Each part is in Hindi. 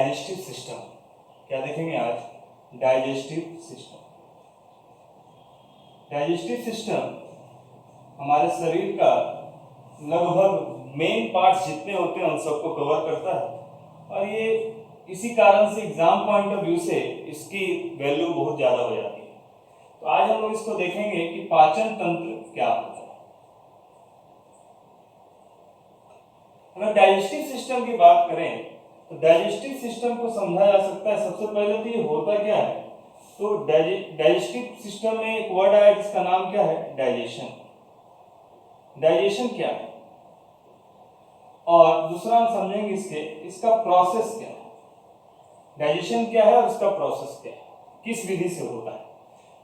Digestive system. क्या देखेंगे आज? Digestive system. डाइजेस्टिव सिस्टम हमारे शरीर का लगभग मेन पार्ट्स जितने होते हैं उन सबको कवर करता है और ये इसी कारण से एग्जाम पॉइंट ऑफ व्यू से इसकी वैल्यू बहुत ज़्यादा हो जाती है। तो आज हम लोग इसको देखेंगे कि पाचन तंत्र क्या होता है। अगर डाइजेस्टिव सिस्टम की बात करें तो डाइजेस्टिव सिस्टम को समझा जा सकता है। सबसे पहले तो ये होता क्या है, तो डाइजेस्टिव सिस्टम में एक वर्ड आया जिसका नाम क्या है? डाइजेशन। डाइजेशन क्या है और दूसरा हम समझेंगे इसका प्रोसेस क्या है। डाइजेशन क्या है और इसका प्रोसेस क्या है, किस विधि से होता है।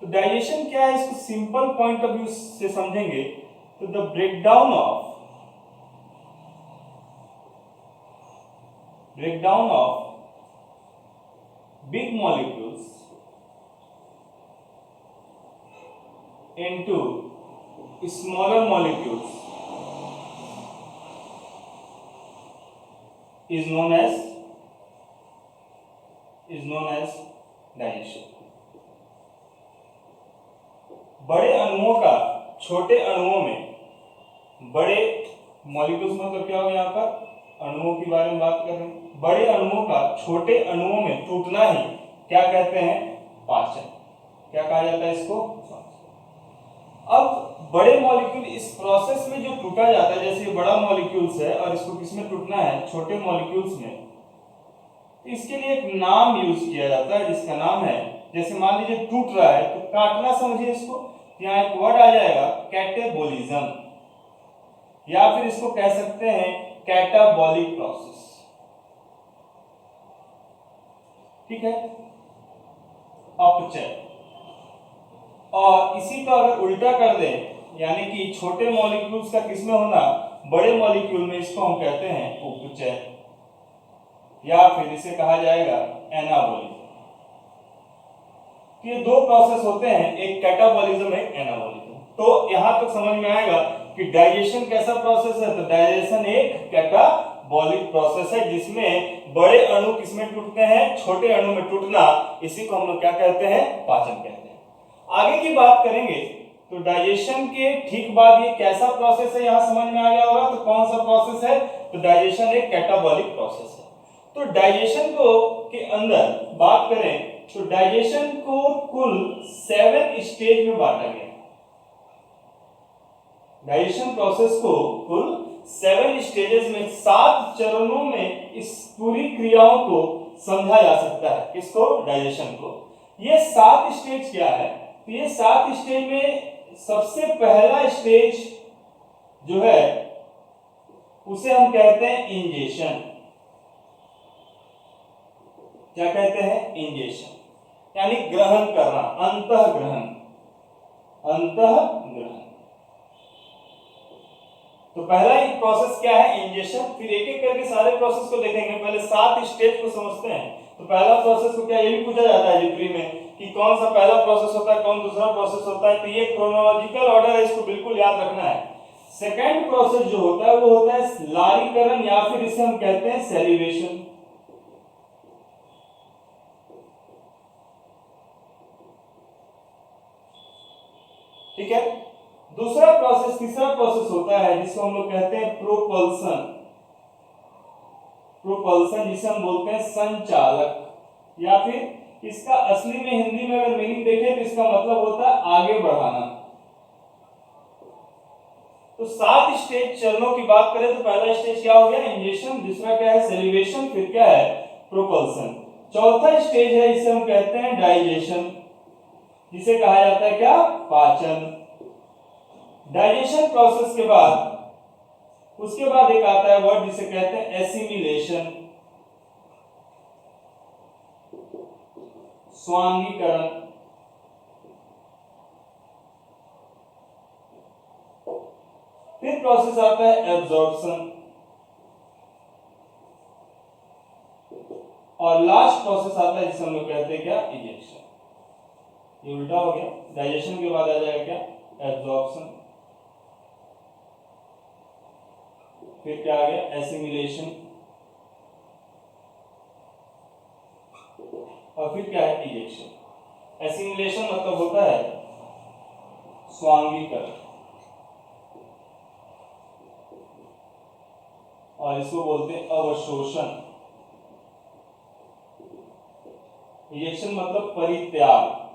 तो डाइजेशन क्या है, इसको सिंपल पॉइंट ऑफ व्यू से समझेंगे तो the breakdown of big molecules into smaller molecules is known as digestion। बड़े अणुओं का छोटे अणुओं में, बड़े मॉलिक्यूल्स मतलब क्या होगा, यहाँ पर अणुओं के बारे में बात कर रहे हैं। बड़े अणुओं का छोटे अणुओं में टूटना ही क्या कहते हैं? पाचन। क्या कहा जाता है इसको? अब बड़े मॉलिक्यूल इस प्रोसेस में जो टूटा जाता है, जैसे बड़ा मॉलिक्यूल्स है और इसको किसमें टूटना है? छोटे मॉलिक्यूल्स में। इसके लिए एक नाम यूज किया जाता है जिसका नाम है, जैसे मान लीजिए टूट रहा है तो काटना समझिए इसको, यहाँ एक वर्ड आ जाएगा कैटेबोलिज्म, या फिर इसको कह सकते हैं कैटाबॉलिक प्रोसेस। ठीक है, अपचय। और इसी को अगर उल्टा कर दें, यानी कि छोटे मॉलिक्यूल्स का किसमें होना? बड़े मॉलिक्यूल में, इसको हम कहते हैं उपचय, या फिर इसे कहा जाएगा एनाबॉलिज्म। तो ये दो प्रोसेस होते हैं, एक कैटाबॉलिज्म, एक एनाबॉलिज्म। तो यहां तक समझ में आएगा कि डाइजेशन कैसा प्रोसेस है। तो डाइजेशन एक कैटाबॉलिक प्रोसेस है जिसमें बड़े अणु किसमें टूटते हैं? छोटे अणु में टूटना, इसी को हम लोग क्या कहते हैं? पाचन कहते हैं। आगे की बात करेंगे तो डाइजेशन के ठीक बाद ये कैसा प्रोसेस है, यहां समझ में आ गया होगा। तो कौन सा प्रोसेस है? तो डाइजेशन एक कैटाबॉलिक प्रोसेस है। तो डाइजेशन को के अंदर बात करें तो डाइजेशन को कुल 7 स्टेज में बांटा गया। डाइजेशन प्रोसेस को कुल 7 स्टेजेस में, 7 चरणों में इस पूरी क्रियाओं को समझा जा सकता है। किसको? डाइजेशन को। ये 7 स्टेज क्या है? तो ये 7 स्टेज में सबसे पहला स्टेज जो है उसे हम कहते हैं इंजेशन। क्या कहते हैं? इंजेशन, यानी ग्रहण करना, अंतःग्रहण। तो पहला ही प्रोसेस क्या है? इंजेशन। फिर एक एक करके सारे प्रोसेस को देखेंगे। पहले 7 स्टेज को समझते हैं। तो पहला प्रोसेस को क्या, ये भी पूछा जाता है जीपी में कि कौन सा पहला प्रोसेस होता है, कौन दूसरा प्रोसेस होता है। तो ये क्रोनोलॉजिकल ऑर्डर है, इसको बिल्कुल याद रखना है। सेकेंड प्रोसेस जो होता है वो होता है लारीकरण, या फिर इसे हम कहते हैं सेलिब्रेशन। ठीक है। दूसरा प्रोसेस, तीसरा प्रोसेस होता है जिसको हम लोग कहते हैं प्रोपल्सन। जिसे हम बोलते हैं संचालक, या फिर इसका असली में हिंदी में अगर मीनिंग देखें तो इसका मतलब होता है आगे बढ़ाना। तो 7 स्टेज चरणों की बात करें तो पहला स्टेज क्या हो गया? इंजेशन। दूसरा क्या है? सेलिब्रेशन। फिर क्या है? प्रोपल्सन। चौथा स्टेज है, इसे हम कहते हैं डाइजेशन, जिसे कहा जाता है क्या? पाचन। डाइजेशन प्रोसेस के बाद उसके बाद एक आता है वर्ड जिसे कहते हैं एसिमिलेशन, स्वांगीकरण। फिर प्रोसेस आता है एब्जॉर्प्शन, और लास्ट प्रोसेस आता है जिसे हम लोग कहते हैं क्या? इजेक्शन। ये उल्टा हो गया। डाइजेशन के बाद आ जाएगा क्या? एब्जॉर्प्शन। फिर क्या आ गया? एसिमिलेशन। और फिर क्या है इजेक्शन। एसिमिलेशन मतलब होता है स्वांगीकरण, और इसको बोलते हैं अवशोषण। इजेक्शन मतलब परित्याग।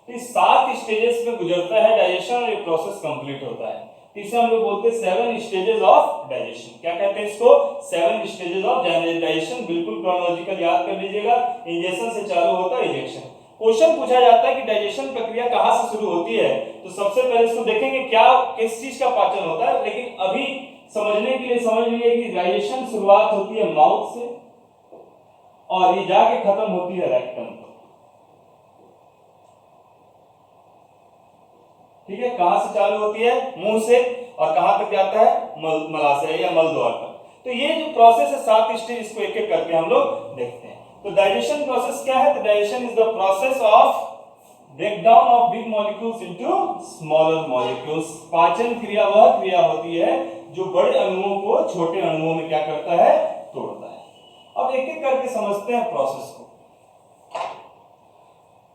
इस 7 स्टेजेस में गुजरता है डाइजेशन और ये प्रोसेस कंप्लीट होता है। इसे हम लोग बोलते हैं 7 स्टेजेस ऑफ डाइजेशन। क्या कहते हैं इसको? 7 स्टेजेस ऑफ डाइजेशन। बिल्कुल क्रोनोलॉजिकल याद कर लीजिएगा। इंजेक्शन से चालू होता है इजेक्शन। क्वेश्चन पूछा जाता है कि डाइजेशन प्रक्रिया कहां से शुरू होती है, तो सबसे पहले इसको देखेंगे क्या किस चीज का पाचन होता है। लेकिन अभी समझने के लिए समझ लीजिए कि डाइजेशन शुरुआत होती है माउथ से और ये जाके खत्म होती है रेक्टम पर। ठीक है, कहां से चालू होती है? मुंह से, और कहां तक जाता है? मलाशय या मल द्वार तक। तो ये जो प्रोसेस है 7 स्टेज, इसको एक एक करके हम लोग देखते हैं। तो डाइजेशन प्रोसेस क्या है? तो digestion is the process of breakdown of big molecules into smaller molecules. पाचन क्रिया वह क्रिया होती है जो बड़े अणुओं को छोटे अणुओं में क्या करता है? तोड़ता है। अब एक एक करके समझते हैं प्रोसेस को,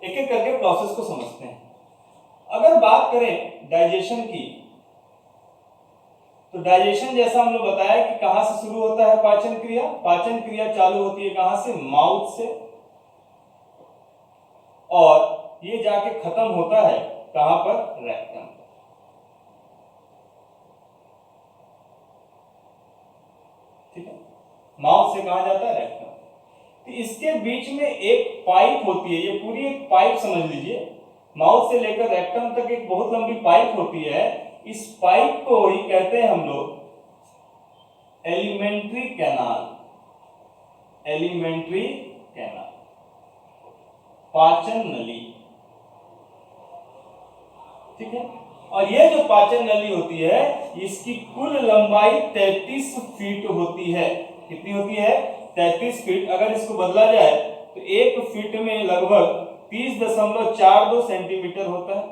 एक एक करके प्रोसेस को समझते हैं। अगर बात करें डाइजेशन की, तो डाइजेशन जैसा हम लोग बताया कि कहां से शुरू होता है पाचन क्रिया। पाचन क्रिया चालू होती है कहां से? माउथ से, और ये जाके खत्म होता है कहां पर? रेक्टम। ठीक है, माउथ से कहां जाता है? रेक्टम। तो इसके बीच में एक पाइप होती है, ये पूरी एक पाइप समझ लीजिए। माउथ से लेकर रेक्टम तक एक बहुत लंबी पाइप होती है। इस पाइप को ही कहते हैं हम लोग एलिमेंट्री कैनाल। एलिमेंट्री कैनाल, पाचन नली। ठीक है, और ये जो पाचन नली होती है इसकी कुल लंबाई 33 फीट होती है। कितनी होती है? 33 फीट। अगर इसको बदला जाए तो 1 फीट में लगभग 30.42 सेंटीमीटर होता है।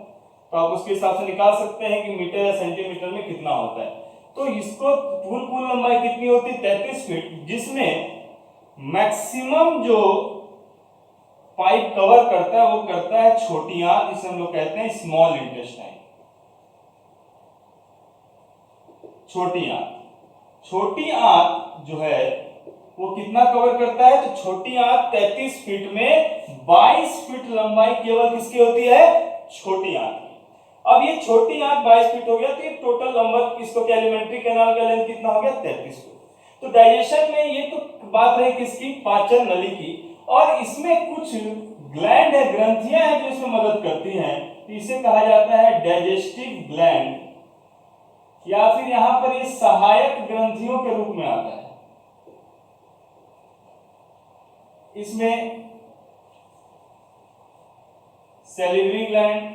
तो आप उसके हिसाब से निकाल सकते हैं कि मीटर या सेंटीमीटर में कितना होता है। तो इसको कुल लंबाई कितनी होती है? 33 फीट, जिसमें मैक्सिमम जो पाइप कवर करता है वो करता है छोटी आंत, जिसे हम लोग कहते हैं स्मॉल इंटेस्टाइन। छोटी आंत, छोटी आंत जो है वो कितना कवर करता है? तो छोटी आंत 33 फीट में 22 फीट लंबाई केवल किसकी होती है? छोटी आंत की। अब ये छोटी आंत 22 फीट हो गया, तो ये टोटल नंबर इसको क्या एलिमेंट्री कैनाल का लेंथ कितना हो गया? 33 फीट। तो डाइजेशन में ये तो बात रही किसकी? पाचन नली की। और इसमें कुछ ग्लैंड है, ग्रंथियां हैं जो इसमें मदद करती हैं। इसे कहा जाता है डाइजेस्टिव ग्लैंड, या फिर यहां पर ये सहायक ग्रंथियों के रूप में आता है। इसमें सैलिवरी ग्लैंड,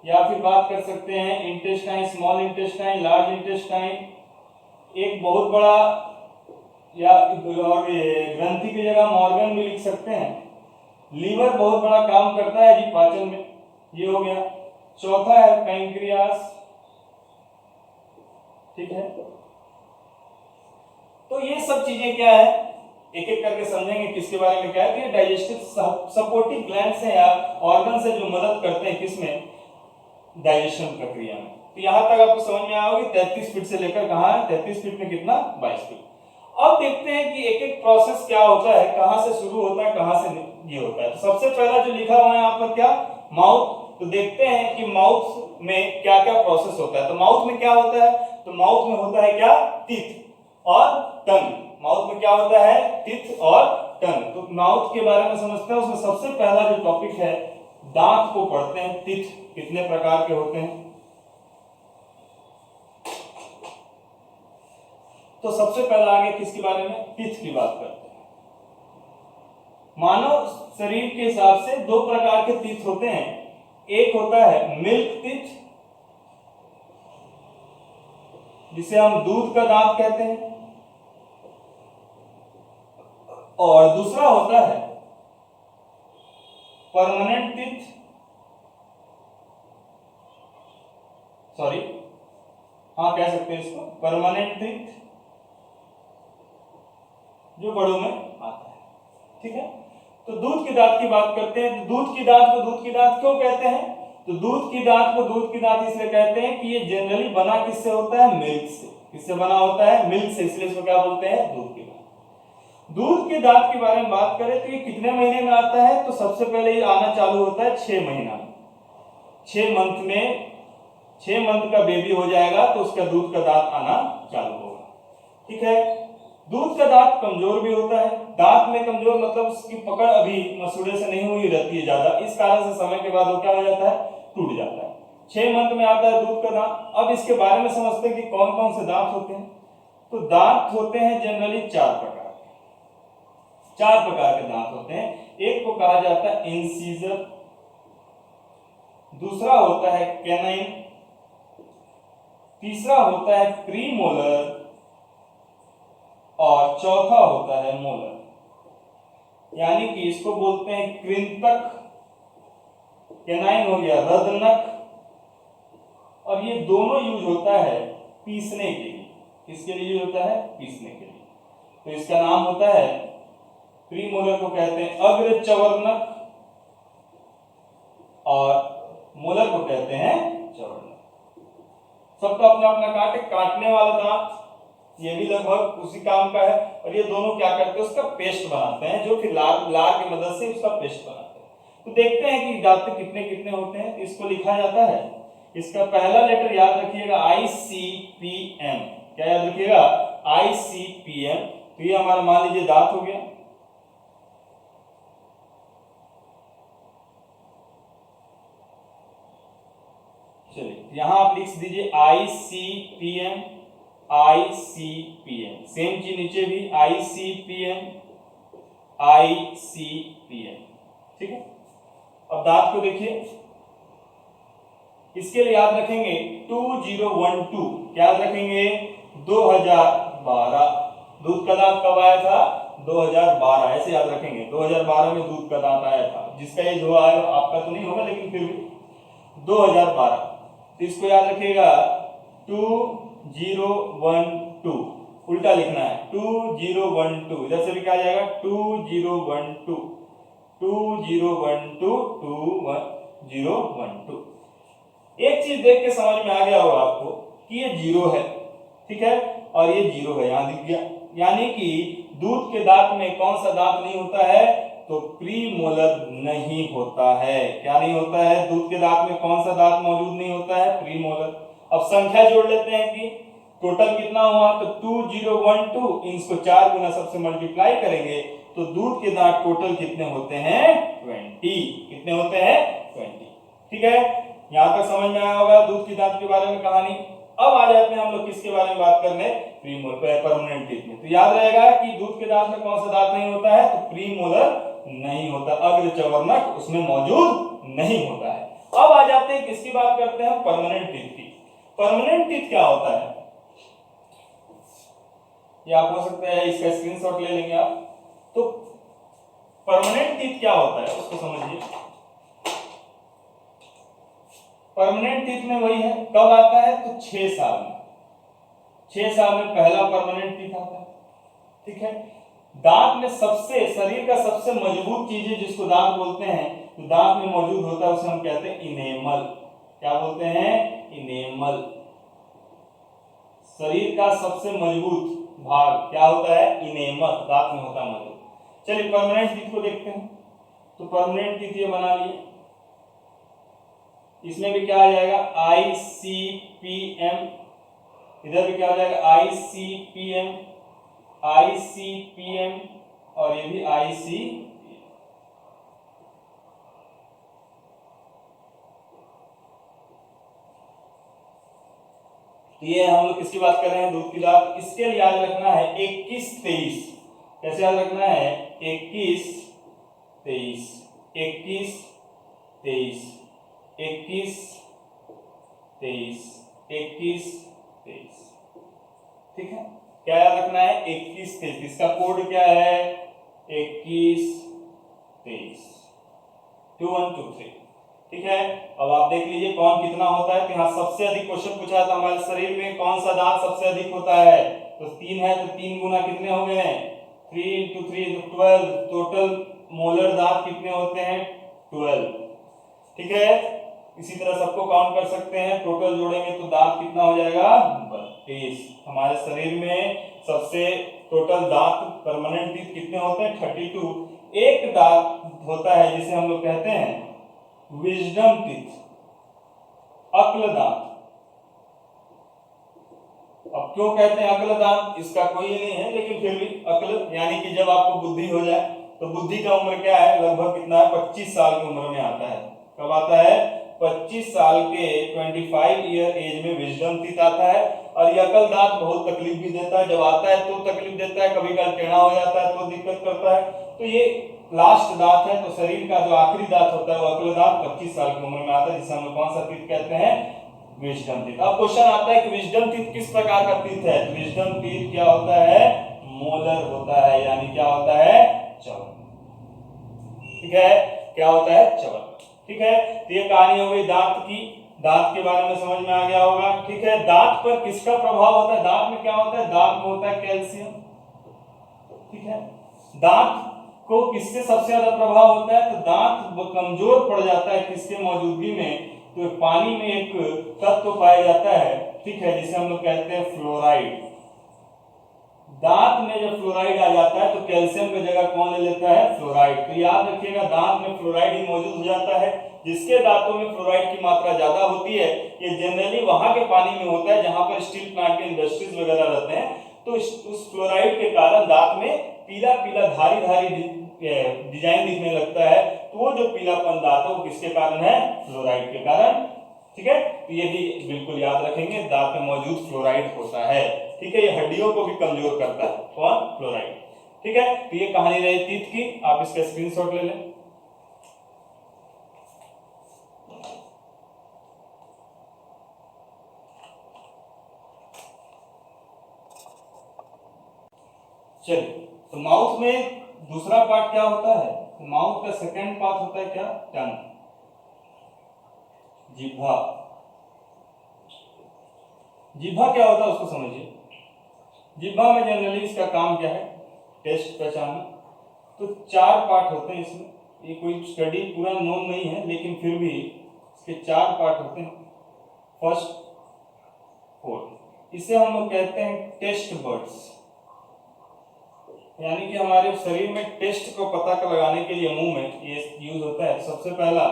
या फिर बात कर सकते हैं intestine, small intestine, large intestine, एक बहुत बड़ा, या ग्रंथि की जगह मॉर्गन भी लिख सकते हैं। लीवर बहुत बड़ा काम करता है जी पाचन में, ये हो गया। चौथा है पैंक्रियास। ठीक है, तो ये सब चीजें क्या है एक एक करके समझेंगे किसके बारे में क्या है। तो डाइजेस्टिव सपोर्टिव ग्लैंड्स हैं या ऑर्गन्स हैं जो मदद करते हैं किसमें? डाइजेशन प्रक्रिया में। तो यहां तक आपको समझ में आया होगा 33 फीट से लेकर कहां है? 33 फीट में कितना? 22 फीट। अब देखते हैं कि एक एक प्रोसेस क्या होता है, कहां से शुरू होता है, कहां से ये होता है। तो सबसे पहला जो लिखा हुआ है यहाँ पर क्या? माउथ। तो देखते हैं कि माउथ में क्या क्या प्रोसेस होता है। तो माउथ में क्या होता है? तो माउथ में होता है क्या? टीथ और टंग। माउथ में क्या होता है? टीथ और टंग। तो माउथ के बारे में समझते हैं। उसमें सबसे पहला जो टॉपिक है दांत को पढ़ते हैं। टीथ कितने प्रकार के होते हैं? तो सबसे पहला आगे किसके बारे में? टीथ की बात करते हैं। मानव शरीर के हिसाब से 2 प्रकार के टीथ होते हैं। एक होता है मिल्क टीथ, जिसे हम दूध का दांत कहते हैं, और दूसरा होता है परमानेंट टीथ। सॉरी, हाँ कह सकते हैं इसको परमानेंट टीथ, जो बड़ों में आता है। ठीक है, तो दूध की दांत की बात करते हैं। तो दूध की दांत को दूध की दांत क्यों कहते हैं? तो दूध की दांत को दूध की दांत इसलिए कहते हैं कि ये जनरली बना किससे होता है? मिल्क से। किससे बना होता है? मिल्क से, इसलिए इसको क्या बोलते हैं? दूध की दांत। दूध की दांत के बारे में बात करें तो ये कितने महीने में आता है? तो सबसे पहले ये आना चालू होता है 6 महीना में। 6 मंथ में, 6 मंथ का बेबी हो जाएगा तो उसका दूध का दांत आना चालू होगा। ठीक है, दूध का दांत कमजोर भी होता है। दांत में कमजोर मतलब उसकी पकड़ अभी मसूड़े से नहीं हुई रहती है ज्यादा, इस कारण से समय के बाद वो क्या हो जाता है? टूट जाता है। 6 मंथ में आता है दूध का दांत। अब इसके बारे में समझते हैं कि कौन कौन से दांत होते हैं। तो दांत होते हैं जनरली 4 प्रकार के। 4 प्रकार के दांत होते हैं। एक को कहा जाता है इंसीजर, दूसरा होता है कैनाइन, तीसरा होता है प्रीमोलर और चौथा होता है मोलर। यानी कि इसको बोलते हैं कृंतक, कैनाइन हो गया रदनक, और ये दोनों यूज होता है पीसने के लिए। किसके लिए यूज होता है? पीसने के लिए। तो इसका नाम होता है, प्रीमोलर को कहते हैं अग्रचवर्णक और मोलर को कहते हैं चवर्णक। सबका अपना अपना काटने वाला दांत, ये भी लगभग उसी काम का है। और ये दोनों क्या करते हैं? उसका पेस्ट बनाते हैं, जो फिर लार की मदद से उसका पेस्ट बनाते हैं। तो देखते हैं कि दांत कितने कितने होते हैं। इसको लिखा जाता है, इसका पहला लेटर याद रखिएगा ICPM। क्या याद रखिएगा? ICPM। तो ये हमारा मान लीजिए दांत हो गया। चलिए यहां आप लिख दीजिए ICPM, ICPM। सेम चीज नीचे भी ICPM, ICPM। ठीक है, अब दांत को देखिए, इसके लिए याद रखेंगे 2012। क्या याद रखेंगे? 2012। दूध का दांत कब आया था? 2012। ऐसे याद रखेंगे, 2012 में दूध का दांत आया था। जिसका एज हुआ है, आपका तो नहीं होगा लेकिन फिर भी 2012। तो इसको याद रखिएगा 2012। उल्टा लिखना है 2012। इधर से भी क्या आ जाएगा? 2012, 2012, 2012। एक चीज देख के समझ में आ गया होगा आपको कि ये 0 है। ठीक है, और ये 0 है, यहां दिख गया। यानी कि दूध के दांत में कौन सा दांत नहीं होता है? तो प्रीमोलर नहीं होता है। क्या नहीं होता है? दूध के दांत में कौन सा दांत मौजूद नहीं होता है? प्रीमोलर। अब संख्या जोड़ लेते हैं कि टोटल कितना हुआ। तो 2012, इसको 4 गुना सबसे मल्टीप्लाई करेंगे तो दूध के दांत टोटल कितने होते हैं? 20। कितने होते हैं? 20। ठीक है, यहां तक समझ में आया होगा दूध की दांत के बारे में कहानी। अब आ जाते हैं हम लोग किसके बारे में बात करने? प्रीमोलर, परमानेंट टीथ में। तो याद रहेगा कि दूध के दांत में कौन सा दांत नहीं होता है? तो प्रीमोलर नहीं होता, अग्रचवर्णक उसमें मौजूद नहीं होता है। अब आ जाते हैं किसकी बात करते हैं? परमानेंट टीथ की। परमानेंट टीथ क्या होता है? ये आप हो सकता है इसका स्क्रीनशॉट ले लेंगे आप। तो परमानेंट टीथ क्या होता है उसको समझिए। परमानेंट टीथ में वही है, कब आता है? तो 6 साल में। 6 साल में पहला परमानेंट टीथ आता है। ठीक है, दांत में सबसे, शरीर का सबसे मजबूत चीज है जिसको दांत बोलते हैं, तो दांत में मौजूद होता है, उसे हम कहते हैं इनेमल। क्या बोलते हैं? इनेमल। शरीर का सबसे मजबूत भाग क्या होता है? इनेमल, दांत में होता है मौजूद। चलिए परमानेंट टीथ को देखते हैं। तो परमानेंट टीथ ये बना लिए, इसमें भी क्या आ जाएगा? ICPM। इधर भी क्या हो जाएगा? ICPM, ICPM, और ये भी ICPM। ये हम लोग किसकी बात कर रहे हैं? दूध की दांत। इसके लिए याद रखना है 21, 23। कैसे याद रखना है? 21, 23, 21, 23, 21, 23, 21, 23। ठीक है, क्या याद रखना है? 21, 23। इसका कोड क्या है? 21, 23, 2123। ठीक है। अब आप देख लीजिए कौन कितना होता है। तो यहाँ सबसे अधिक क्वेश्चन पूछा है तो हमारे शरीर में कौन सा दांत सबसे अधिक होता है, तो 3 है, तो 3 गुना कितने हो गए, 3 × 3 12। टोटल मोलर दांत कितने होते हैं, 12। ठीक है। इसी तरह सबको काउंट कर सकते हैं, टोटल जोड़ेंगे तो दांत कितना हो जाएगा, 32। हमारे शरीर में सबसे टोटल दांत परमानेंट टीथ कितने होते हैं, 32। एक दांत होता है जिसे हम लोग कहते हैं विजडम टीथ, अक्ल दांत। अब क्यों कहते हैं अक्ल दांत, इसका कोई नहीं है, लेकिन फिर भी अक्ल यानी कि जब आपको बुद्धि हो जाए, तो बुद्धि का उम्र क्या है, लगभग कितना है, 25 साल की उम्र में आता है। कब आता है, 25 साल के 25 ईयर एज में विजडम टीथ आता है। और यह अक्ल दांत बहुत तकलीफ भी देता है, जब आता है तो तकलीफ देता है, कभी कभी टेढ़ा हो जाता है तो दिक्कत करता है। तो ये लास्ट दांत है, तो शरीर का जो आखिरी दांत होता है वो अक्ल दांत 25 साल की उम्र में आता है, जिसे हम लोग कौन सा टीथ कहते हैं, विजडम टीथ। अब क्वेश्चन आता है कि विजडम टीथ किस प्रकार का टीथ है, तो विजडम टीथ क्या होता है, मोलर होता है, यानी क्या होता है, चवल। ठीक है, क्या होता है, चवल। ठीक है, तो ये कहानी हो गई दांत की। दांत के बारे में समझ में आ गया होगा। ठीक है, दांत पर किसका प्रभाव होता है, दांत में क्या होता है, दांत में होता है कैल्शियम। ठीक है, दांत को किससे सबसे ज्यादा प्रभाव होता है, तो दांत कमजोर पड़ जाता है किसके मौजूदगी में, तो पानी में एक तत्व पाया जाता है, ठीक है, जिसे हम लोग कहते हैं फ्लोराइड। दांत में जब फ्लोराइड आ जाता है तो कैल्शियम की जगह कौन ले लेता है, फ्लोराइड। तो याद रखिएगा दांत में फ्लोराइड ही मौजूद हो जाता है। जिसके दांतों में फ्लोराइड की मात्रा ज्यादा होती है, ये जनरली वहां के पानी में होता है जहां पर स्टील प्लांट के इंडस्ट्रीज वगैरह रहते हैं। तो उस फ्लोराइड के कारण दांत में पीला पीला धारी धारी डिजाइन दिखने लगता है। तो वो जो पीलापन दांत है वो किसके कारण है, फ्लोराइड के कारण। ठीक है, तो ये भी बिल्कुल याद रखेंगे, दांत में मौजूद फ्लोराइड होता है। ठीक है, ये हड्डियों को भी कमजोर करता है, कौन, फ्लोराइड। ठीक है, तो ये कहानी रही टीथ की, आप इसका स्क्रीनशॉट ले लें। चलिए, तो माउथ में दूसरा पार्ट क्या होता है, तो माउथ का सेकंड पार्ट होता है क्या, टंग, जिह्वा। जिह्वा क्या होता है उसको समझिए। जिह्वा में जनरली इसका काम क्या है, टेस्ट पहचानना। तो 4 पार्ट होते हैं इसमें, ये कोई स्टडी पूरा नोन नहीं है, लेकिन फिर भी इसके 4 पार्ट होते हैं। फर्स्ट, फोर्थ, इसे हम लोग कहते हैं टेस्ट बर्ड्स, यानी कि हमारे शरीर में टेस्ट को पता लगाने के लिए मुंह में ये यूज होता है। सबसे पहला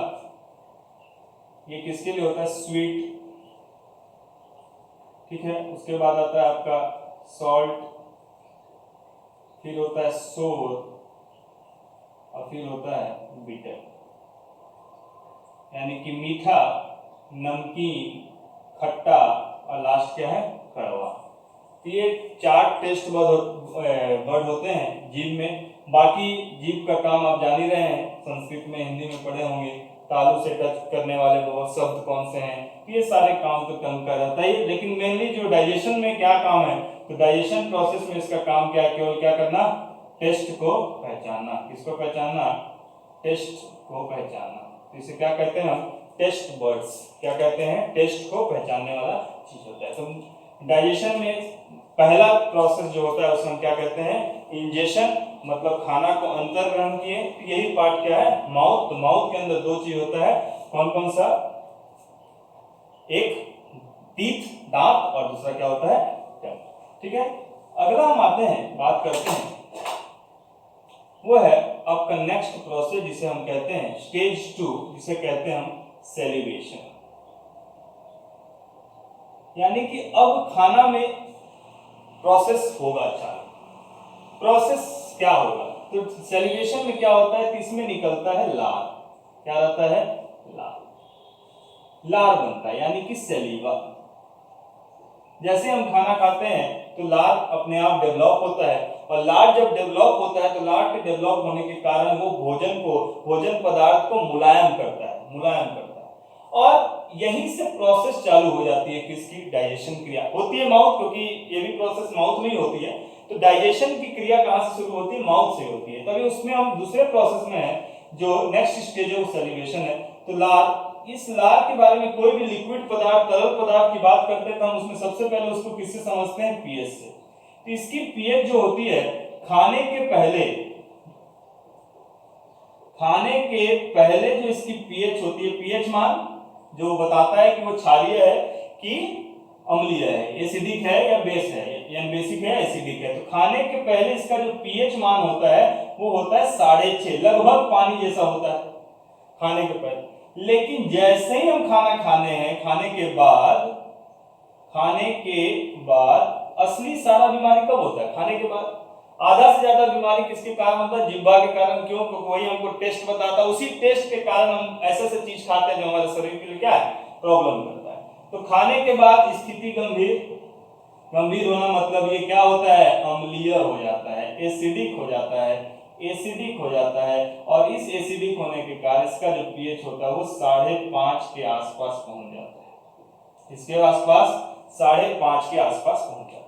ये किसके लिए होता है, स्वीट। ठीक है, उसके बाद आता है आपका सॉल्ट, फिर होता है सोर, और फिर होता है बिटर, यानी कि मीठा, नमकीन, खट्टा, और लास्ट क्या है, कड़वा। ये 4 टेस्ट वर्ड होते हैं जीभ में। बाकी जीभ का काम आप जान ही रहे हैं, संस्कृत में, हिंदी में पढ़े होंगे, तालु से टच करने वाले बहुत शब्द कौन से हैं, ये सारे काम तो टंग का रहता है। लेकिन मेनली जो डाइजेशन में क्या काम है, तो डाइजेशन प्रोसेस में इसका काम क्या है, केवल क्या करना, टेस्ट को पहचानना। किसको पहचानना, टेस्ट को पहचानना। तो इसे क्या कहते हैं हम, टेस्ट बर्ड्स। क्या कहते हैं, टेस्ट को पहचानने वाला चीज होता है। तो डाइजेशन में पहला प्रोसेस जो होता है उसे हम क्या कहते हैं, इंजेशन, मतलब खाना को अंतर ग्रहण किए। तो यही पार्ट क्या है, माउथ। तो माउथ के अंदर 2 चीज होता है, कौन कौन सा, एक टीथ, दांत, और दूसरा क्या होता है, टंग। ठीक है, अगला हम आते हैं, बात करते हैं, वो है आपका नेक्स्ट प्रोसेस जिसे हम कहते हैं स्टेज 2, जिसे कहते हैं हम सेलिब्रेशन। यानी कि अब खाना में प्रोसेस होगा चालू। प्रोसेस क्या होगा, तो सेलिब्रेशन में क्या होता है कि इसमें निकलता है लार। क्या रहता है, लार, लार बनता है, यानी कि सेलिवा। जैसे हम खाना खाते हैं तो लार अपने आप डेवलप होता है, और लार जब डेवलप होता है तो लार के डेवलप होने के कारण वो भोजन पदार्थ को मुलायम करता है, मुलायम करता है। और यहीं से प्रोसेस चालू हो जाती है, किसकी, डाइजेशन क्रिया होती है माउथ, क्योंकि ये भी प्रोसेस माउथ में ही होती है। तो डाइजेशन की क्रिया कहां से शुरू होती है, माउथ से होती है। तभी उसमें हम दूसरे प्रोसेस में है, जो नेक्स्ट स्टेज है वो सेलिब्रेशन है। तो लार इस लार के बारे में कोई भी लिक्विड पदार्थ, तरल पदार्थ की बात करते हैं तो हम उसमें सबसे पहले उसको किससे समझते हैं? पीएच से। तो इसकी पीएच जो होती है, खाने के पहले जो इसकी पीएच होती है, पीएच मान जो बताता है कि वो क्षारीय है कि अम्लीय है, एसिडिक है या बेस है, या बेसिक है एसिडिक है। तो खाने के पहले इसका जो पीएच मान होता है वो होता है 6.5, लगभग पानी जैसा होता है खाने के पहले। लेकिन जैसे ही हम खाना खाने हैं, खाने के बाद असली सारा बीमारी कब होता है? खाने के बाद। आधा से ज्यादा बीमारी किसके कारण होता है? जिह्वा के कारण। क्यों? क्योंकि वही हमको टेस्ट बताता है, उसी टेस्ट के कारण हम ऐसे चीज खाते हैं जो हमारे शरीर के लिए क्या है? प्रॉब्लम करता है। तो खाने के बाद स्थिति गंभीर होना मतलब ये क्या होता है? अम्लीय हो जाता है, एसिडिक हो जाता है। और इस एसिडिक होने के कारण इसका जो पीएच होता है वो 5.5 के आसपास पहुंच जाता है। इसके आसपास 5.5 के आसपास पहुंच जाता है।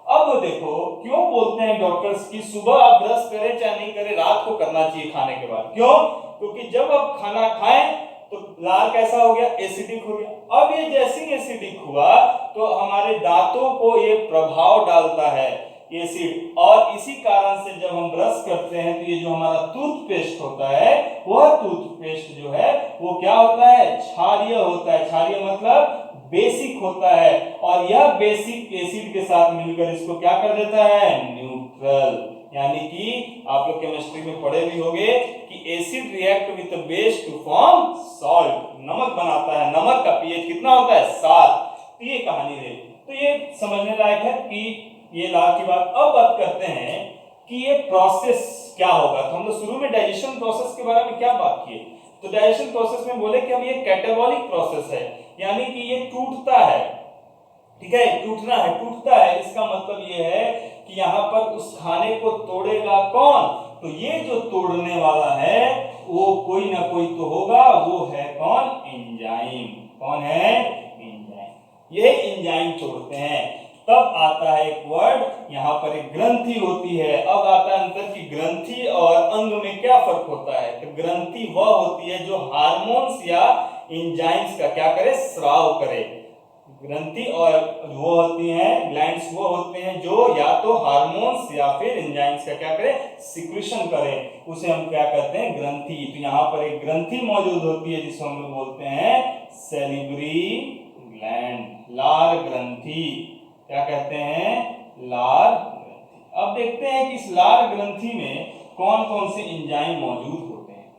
अब देखो, क्यों बोलते हैं डॉक्टर्स कि सुबह आप ब्रश करें चाहे नहीं करें, रात को करना चाहिए खाने के बाद? क्यों? क्योंकि जब आप खाना खाएं तो लार कैसा हो गया? एसिडिक हो गया। अब ये जैसे ही एसिडिक हुआ तो हमारे दांतों को ये प्रभाव डालता है एसिड, और इसी कारण से जब हम ब्रश करते हैं तो ये जो हमारा टूथपेस्ट होता है, वह टूथपेस्ट जो है वो क्या होता है? क्षारीय होता है। क्षारीय मतलब बेसिक होता है, और यह बेसिक एसिड के साथ मिलकर इसको क्या कर देता है? न्यूट्रल। यानी कि आप लोग केमिस्ट्री में पढ़े भी होंगे कि acid react with base to form salt, नमक बनाता है। नमक का पीएच कितना होता है? 7। तो ये कहानी है। तो ये समझने लायक है कि ये लार की बात। अब बात करते हैं कि ये प्रोसेस क्या होगा। तो हम लोग शुरू में डाइजेशन प्रोसेस के बारे में क्या बात किए? तो डाइजेशन प्रोसेस में बोले कि हम ये कैटाबॉलिक प्रोसेस है, यानी कि ये टूटता है। ठीक है, टूटता है। इसका मतलब ये है कि यहाँ पर उस खाने को तोड़ेगा कौन? तो ये जो तोड़ने वाला है वो कोई ना कोई तो होगा, वो है कौन? एंजाइम। कौन है? एंजाइम। ये एंजाइम तोड़ते हैं। तब आता है एक वर्ड, यहाँ पर एक ग्रंथि होती है। अब आता है अंतर की ग्रंथि और अंग में क्या फर्क होता है? तो ग्रंथि वह होती है जो हार्मोन्स या एंजाइम्स का क्या करे? स्राव करे। ग्रंथि और वो होती हैं ग्लैंड्स, वो होते हैं जो या तो हार्मोन्स या फिर एंजाइम्स का क्या करें? सिक्रीशन करें। उसे हम क्या कहते हैं? ग्रंथि। तो यहाँ पर एक ग्रंथि मौजूद होती है जिसको हम लोग बोलते हैं सैलिवरी ग्लैंड, लार ग्रंथि। क्या कहते हैं? लार ग्रंथि। अब देखते हैं कि इस लार ग्रंथि में कौन कौन से एंजाइम मौजूद होते हैं।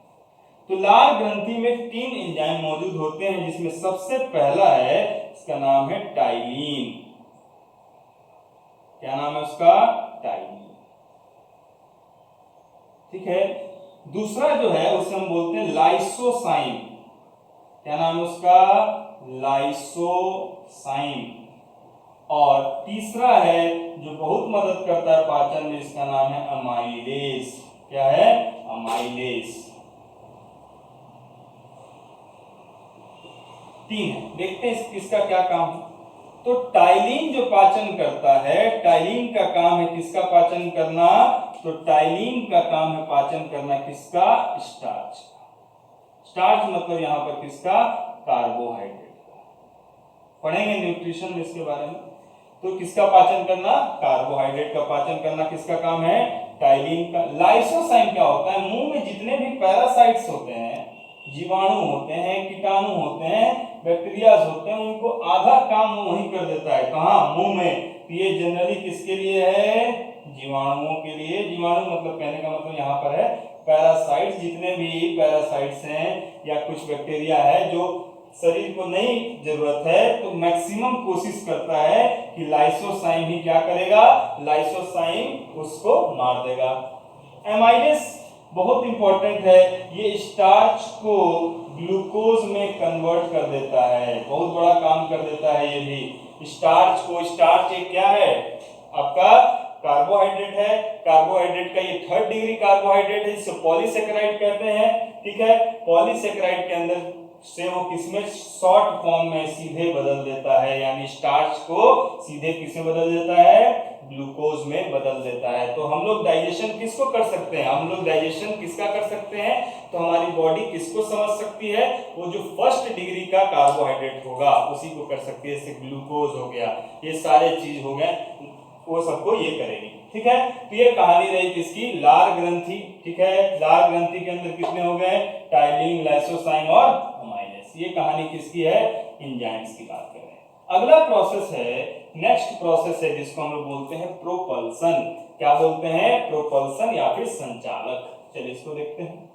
तो लार ग्रंथि में 3 एंजाइम मौजूद होते हैं, जिसमें सबसे पहला है, इसका नाम है टाइलिन। क्या नाम है उसका? टाइलिन। ठीक है। दूसरा जो है उसे हम बोलते हैं लाइसोसाइम। क्या नाम है उसका? लाइसोसाइम। और तीसरा है जो बहुत मदद करता है पाचन में, इसका नाम है अमाइलेज। क्या है? अमाइलेज। 3 है। देखते हैं किसका क्या काम है। तो टाइलिन जो पाचन करता है, टाइलिन का काम है किसका पाचन करना? तो टाइलिन का काम है पाचन करना किसका? स्टार्च। स्टार्च मतलब यहां पर किसका? कार्बोहाइड्रेट। पढ़ेंगे न्यूट्रिशन में इसके बारे में। तो किसका पाचन करना? कार्बोहाइड्रेट का पाचन करना किसका काम है? टाइलिन का। लाइसोसाइम क्या होता है? मुंह में जितने भी पैरासाइट्स होते हैं, जीवाणु होते हैं, कीटाणु होते हैं, बैक्टीरियाज होते हैं, उनको आधा काम वही कर देता है। कहाँ? मुंह में। ये जनरली किसके लिए है? जीवाणुओं के लिए। जीवाणु मतलब कहने का मतलब यहाँ पर है पैरासाइट्स। जितने भी पैरासाइट्स हैं या कुछ बैक्टीरिया है जो शरीर को नहीं जरूरत है, तो मैक्सिमम कोशिश करता है कि लाइसोसाइम ही क्या करेगा? लाइसोसाइम उसको मार देगा। एमाइलेज बहुत इंपॉर्टेंट है। ये स्टार्च को ग्लूकोज में कन्वर्ट कर देता है, बहुत बड़ा काम कर देता है ये भी स्टार्च को। स्टार्च एक क्या है? आपका कार्बोहाइड्रेट है। कार्बोहाइड्रेट का ये 3rd डिग्री कार्बोहाइड्रेट है, जिसे पॉलीसेकेराइड कहते हैं। ठीक है। पॉलीसेकेराइड के अंदर से वो किसमें शॉर्ट फॉर्म में सीधे बदल देता है, यानी स्टार्च को सीधे किसमें बदल देता है, ग्लूकोज में बदल देता है। तो हम लोग डाइजेशन किसको कर सकते हैं, हम लोग डाइजेशन किसका कर सकते हैं, तो हमारी बॉडी किसको समझ सकती है, वो जो फर्स्ट डिग्री का कार्बोहाइड्रेट होगा उसी को कर सकती है। जैसे ग्लूकोज हो गया, ये सारे चीज हो गए, वो सबको ये करेगी। ठीक है, तो ये कहानी रही किसकी, लार ग्रंथि। ठीक है, लार ग्रंथि के अंदर कितने हो गए, टाइलिन, लाइसोसाइम और अमाइलेज। ये कहानी किसकी है, एंजाइम्स की बात कर रहे हैं। अगला प्रोसेस है, नेक्स्ट प्रोसेस है जिसको हम लोग बोलते हैं प्रोपल्सन। क्या बोलते हैं, प्रोपल्सन या फिर संचालक। चलिए इसको देखते हैं,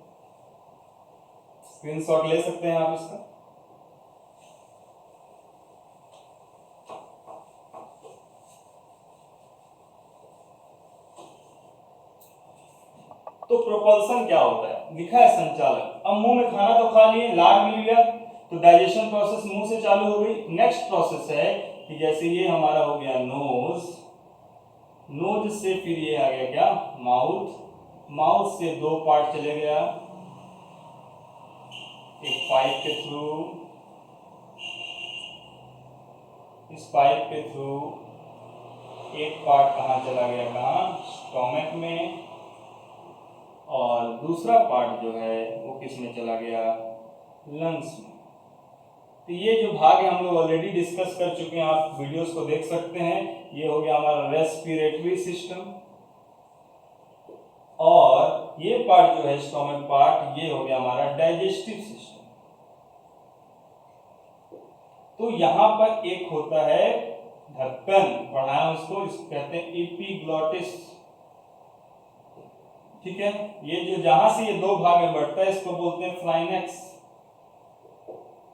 स्क्रीनशॉट ले सकते हैं आप इसका। तो प्रोपल्सन क्या होता है, लिखा है संचालक। अब मुंह में खाना तो खा लिए, लार मिल गया, तो डाइजेशन प्रोसेस मुंह से चालू हो गई। नेक्स्ट प्रोसेस है कि जैसे ये हमारा हो गया नोज, नोज से फिर ये आ गया क्या, माउथ, माउथ से दो पार्ट चले गया, एक पाइप के थ्रू, इस पाइप के थ्रू एक पार्ट कहाँ चला गया, कहाँ, स्टोमक में, और दूसरा पार्ट जो है वो किस में चला गया, लंग्स में। तो ये जो भाग है हम लोग ऑलरेडी डिस्कस कर चुके हैं, आप वीडियोस को देख सकते हैं। ये हो गया हमारा रेस्पिरेटरी सिस्टम, और ये पार्ट जो है स्टोमक पार्ट, ये हो गया हमारा डाइजेस्टिव सिस्टम। तो यहां पर एक होता है ढक्कन, पढ़ाया उसको कहते हैं एपिग्लॉटिस। ठीक है, ये जो जहां से ये दो भाग में बढ़ता है इसको बोलते हैं फ्लाइनेक्स,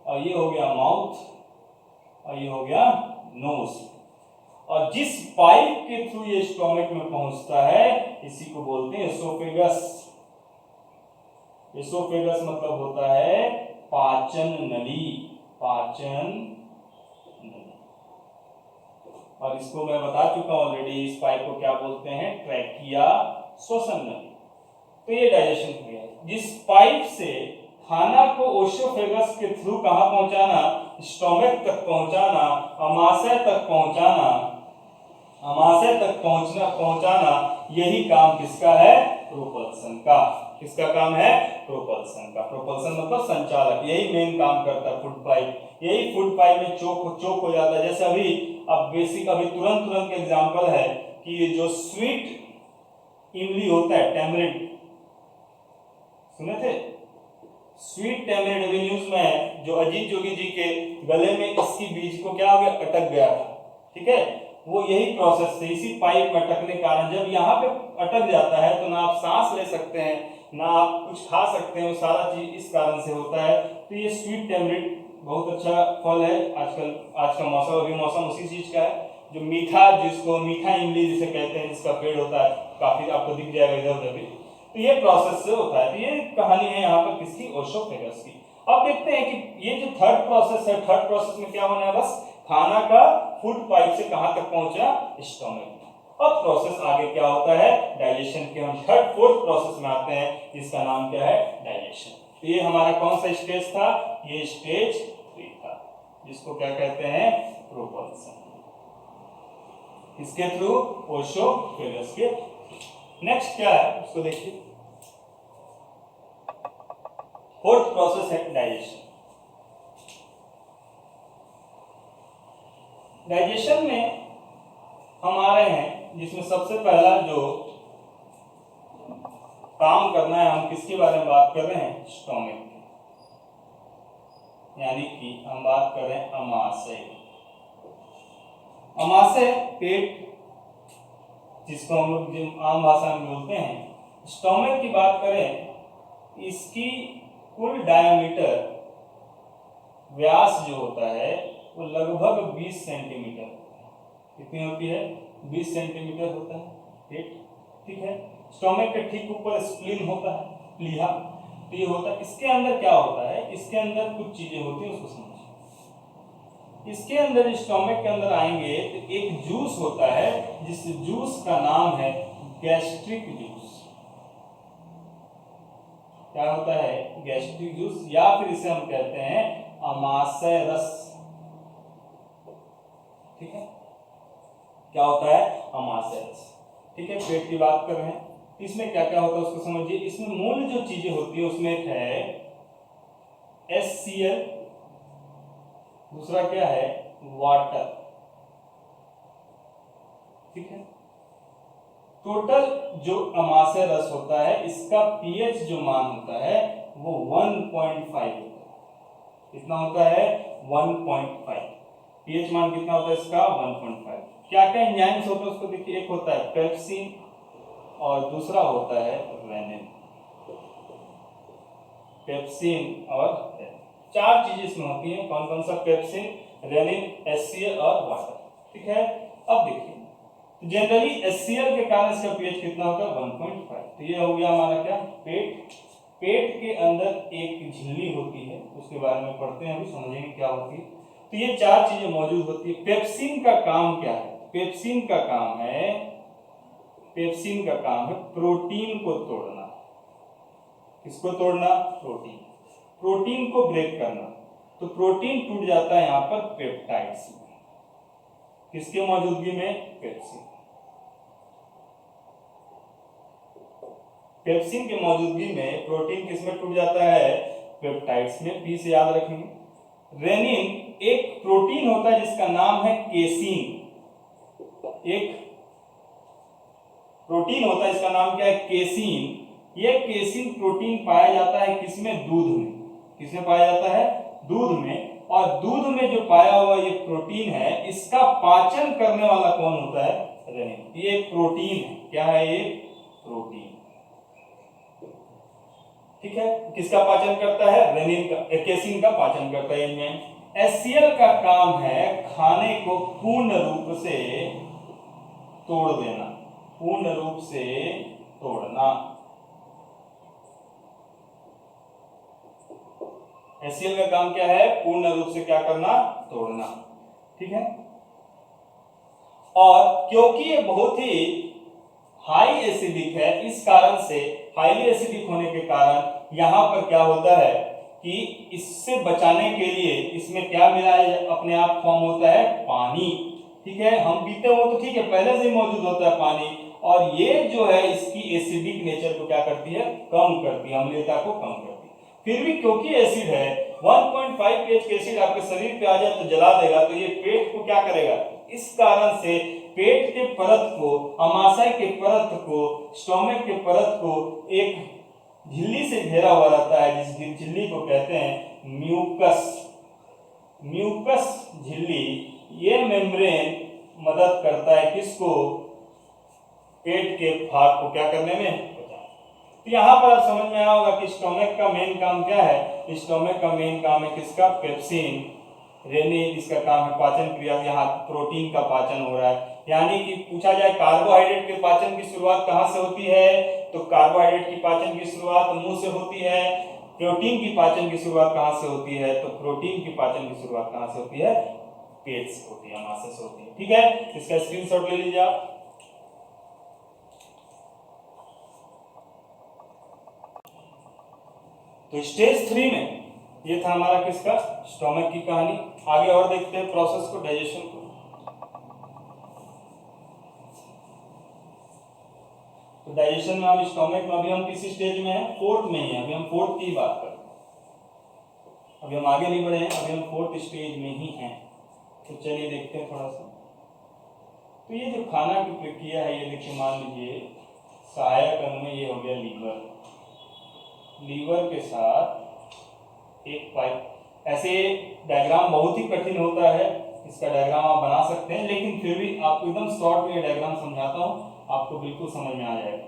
और ये हो गया माउथ, और ये हो गया नोज। और जिस पाइप के थ्रू ये स्टोमक में पहुंचता है इसी को बोलते हैं एसोफेगस। एसोफेगस मतलब होता है पाचन नली, पाचन नली। और इसको मैं बता चुका हूं ऑलरेडी, इस पाइप को क्या बोलते हैं, ट्रैकिया, श्वसन नली। तो ये डाइजेशन क्रिया है, जिस पाइप से खाना को ओसोफेगस के थ्रू कहां पहुंचाना, स्टोमक तक पहुंचाना, अमाशय तक पहुंचाना, अमाशय तक पहुंचाना, यही काम किसका है, प्रोपल्सन का। किसका काम है, प्रोपल्सन का। प्रोपल्सन मतलब संचालक, यही मेन काम करता है फूड पाइप। यही फूड पाइप में चोक हो जाता है। जैसे अभी अब बेसिक अभी तुरंत एग्जांपल है कि ये जो स्वीट इमली होता है, टैमरिंड, सुने थे, स्वीट टैमरिंड। अभी न्यूज में जो अजीत जोगी जी के गले में इसकी बीज को क्या हो गया, अटक गया था। ठीक है, वो यही प्रोसेस से, इसी पाइप में अटकने के कारण जब यहाँ पे अटक जाता है तो ना आप सांस ले सकते हैं, ना आप कुछ खा सकते हैं, वो सारा चीज इस कारण से होता है। तो ये स्वीट टैमरिंड बहुत अच्छा फल है। आजकल आज का मौसम, अभी मौसम उसी चीज का है, जो मीठा, जिसको मीठा इमली जिसे कहते हैं, जिसका पेड़ होता है, काफी आपको दिख जाएगा इधर उधर भी। तो ये प्रोसेस से होता है। तो ये कहानी है यहाँ पर किसकी, ओसोफेगस की। अब देखते हैं कि ये जो थर्ड प्रोसेस है, थर्ड प्रोसेस में क्या होना है, बस खाना का फूड पाइप से कहां तक पहुंचा, स्टोमक। अब प्रोसेस आगे क्या होता है, डाइजेशन के हम थर्ड फोर्थ प्रोसेस में आते हैं, जिसका नाम क्या है, डाइजेशन। तो ये हमारा कौन सा स्टेज था, ये स्टेज 3 था, जिसको क्या कहते हैं, प्रोपल्सन। इसके थ्रू, ओसोफेगस के। नेक्स्ट क्या है उसको देखिए, फोर्थ प्रोसेस है डाइजेशन। डाइजेशन में हम आ रहे हैं जिसमें सबसे पहला जो काम करना है, हम किसके बारे में बात कर रहे हैं, स्टोमक, यानी कि हम बात कर रहे हैं अमाशय। अमाशय पेट, जिसको हम लोग आम भाषा में बोलते हैं। स्टोमक की बात करें, इसकी कुल डायमीटर, व्यास जो होता है वो लगभग 20 सेंटीमीटर, कितनी होती है, 20 सेंटीमीटर होता है पेट। ठीक है, स्टोमक के ठीक ऊपर स्प्लीन होता है, प्लीहा, तो ये होता है। इसके अंदर क्या होता है, इसके अंदर कुछ चीजें होती हैं, उसको समझिए। इसके अंदर, स्टोमक के अंदर आएंगे तो एक जूस होता है, जिस जूस का नाम है गैस्ट्रिक जूस। क्या होता है, गैस्ट्रिक जूस, या फिर इसे हम कहते हैं अमाशय रस। ठीक है, क्या होता है, अमाशय रस। ठीक है, पेट की बात कर रहे हैं, इसमें क्या क्या होता है उसको समझिए। इसमें मूल जो चीजें होती है उसमें एक है HCl, दूसरा क्या है, वाटर। ठीक है, टोटल जो अमाशय रस होता है इसका पीएच जो मान होता है वो 1.5 होता है। कितना होता है, 1.5। पीएच मान कितना होता है इसका, 1.5। क्या क्या एंजाइम्स होते हैं उसको देखिए, एक होता है पेप्सिन और दूसरा होता है रेनिन। पेप्सिन और रेनिन, चार चीजें इसमें होती हैं। कौन कौन सा, पेप्सिन, रेनिन, HCl और वाटर। ठीक है, अब देखिए जनरली HCl के कारण इसका पीएच कितना होगा, 1.5। तो ये हो गया हमारा क्या, पेट। पेट के अंदर एक झिल्ली होती है, उसके बारे में पढ़ते हैं, अभी समझेंगे क्या होती है। तो ये चार चीजें मौजूद होती है। पेप्सिन का काम क्या है, पेप्सिन का काम है, पेप्सिन का काम है प्रोटीन को तोड़ना। किसको तोड़ना, प्रोटीन, प्रोटीन को ब्रेक करना। तो प्रोटीन टूट जाता है यहाँ पर पेप्टाइड्स में, किसके मौजूदगी में, पेप्सिन। पेप्सिन के मौजूदगी में प्रोटीन किसमें टूट जाता है, पेप्टाइड्स में। पी से याद रखेंगे। रेनिन एक प्रोटीन होता है जिसका नाम है केसीन। एक प्रोटीन होता है इसका नाम क्या है, केसीन। यह केसीन प्रोटीन पाया जाता है किसमें, दूध में। किसमें पाया जाता है, दूध में। और दूध में जो पाया हुआ ये प्रोटीन है, इसका पाचन करने वाला कौन होता है, रेनिन। ये एक प्रोटीन है, क्या है ये, प्रोटीन। ठीक है, किसका पाचन करता है, रेनिन का, केसीन का पाचन करता है एंजाइम। HCl का काम है खाने को पूर्ण रूप से तोड़ देना, पूर्ण रूप से तोड़ना। HCl का काम क्या है, पूर्ण रूप से क्या करना, तोड़ना। ठीक है, और क्योंकि ये बहुत ही हाई एसिडिक है, इस कारण से, हाईली एसिडिक होने के कारण यहां पर क्या होता है कि इससे बचाने के लिए इसमें क्या मिला है, अपने आप फॉर्म होता है पानी। ठीक है, हम पीते हो तो ठीक है, पहले से ही मौजूद होता है पानी, और ये जो है इसकी एसिडिक नेचर को क्या करती है, कम करती है, अम्लीयता को कम करती है। फिर भी क्योंकि एसिड है, 1.5 pH के एसिड आपके शरीर पे आ जाए तो जला देगा, तो ये पेट को क्या करेगा, इस कारण से पेट के परत को, अमाशय के परत को, स्टोमक के परत को एक झिल्ली से घेरा हुआ रहता है, जिस झिल्ली को कहते हैं म्यूकस। म्यूकस झिल्ली, ये मेम्ब्रेन मदद करता है किसको, पेट के भाग को क्या करने में, तो यहां पर आप समझ में आया होगा कि स्टोमक का मेन काम क्या है, स्टोमक का मेन काम है किसका, पेप्सिन। रेनिन इसका काम है पाचन क्रिया, यहाँ प्रोटीन का पाचन हो रहा है। यानी कि पूछा जाए कार्बोहाइड्रेट के पाचन की शुरुआत कहाँ से होती है, तो कार्बोहाइड्रेट की पाचन की शुरुआत मुंह से होती है। प्रोटीन की पाचन की शुरुआत कहाँ से होती है, तो प्रोटीन की पाचन की शुरुआत कहाँ से होती है, पेट से होती है, अमाशय से होती है। ठीक है, इसका स्क्रीनशॉट ले लीजिए आप। तो स्टेज 3 में ये था हमारा किसका, स्टोमक की कहानी। आगे और देखते हैं प्रोसेस को, डाइजेशन को। तो डाइजेशन में हम स्टोमक में, अभी हम किसी स्टेज में हैं, 4th में ही है, अभी हम 4th की बात कर रहे हैं, अभी हम आगे नहीं बढ़े हैं, अभी हम 4th स्टेज में ही हैं। तो चलिए देखते हैं थोड़ा सा। तो ये जो खाना की प्रक्रिया है, ये देखिए, मान लीजिए सहायक अंग में ये हो गया लीवर, लीवर के साथ एक पाइप। ऐसे डायग्राम बहुत ही कठिन होता है, इसका डायग्राम आप बना सकते हैं, लेकिन फिर भी आपको एकदम शॉर्ट में ये डायग्राम समझाता हूं, आपको बिल्कुल समझ में आ जाएगा।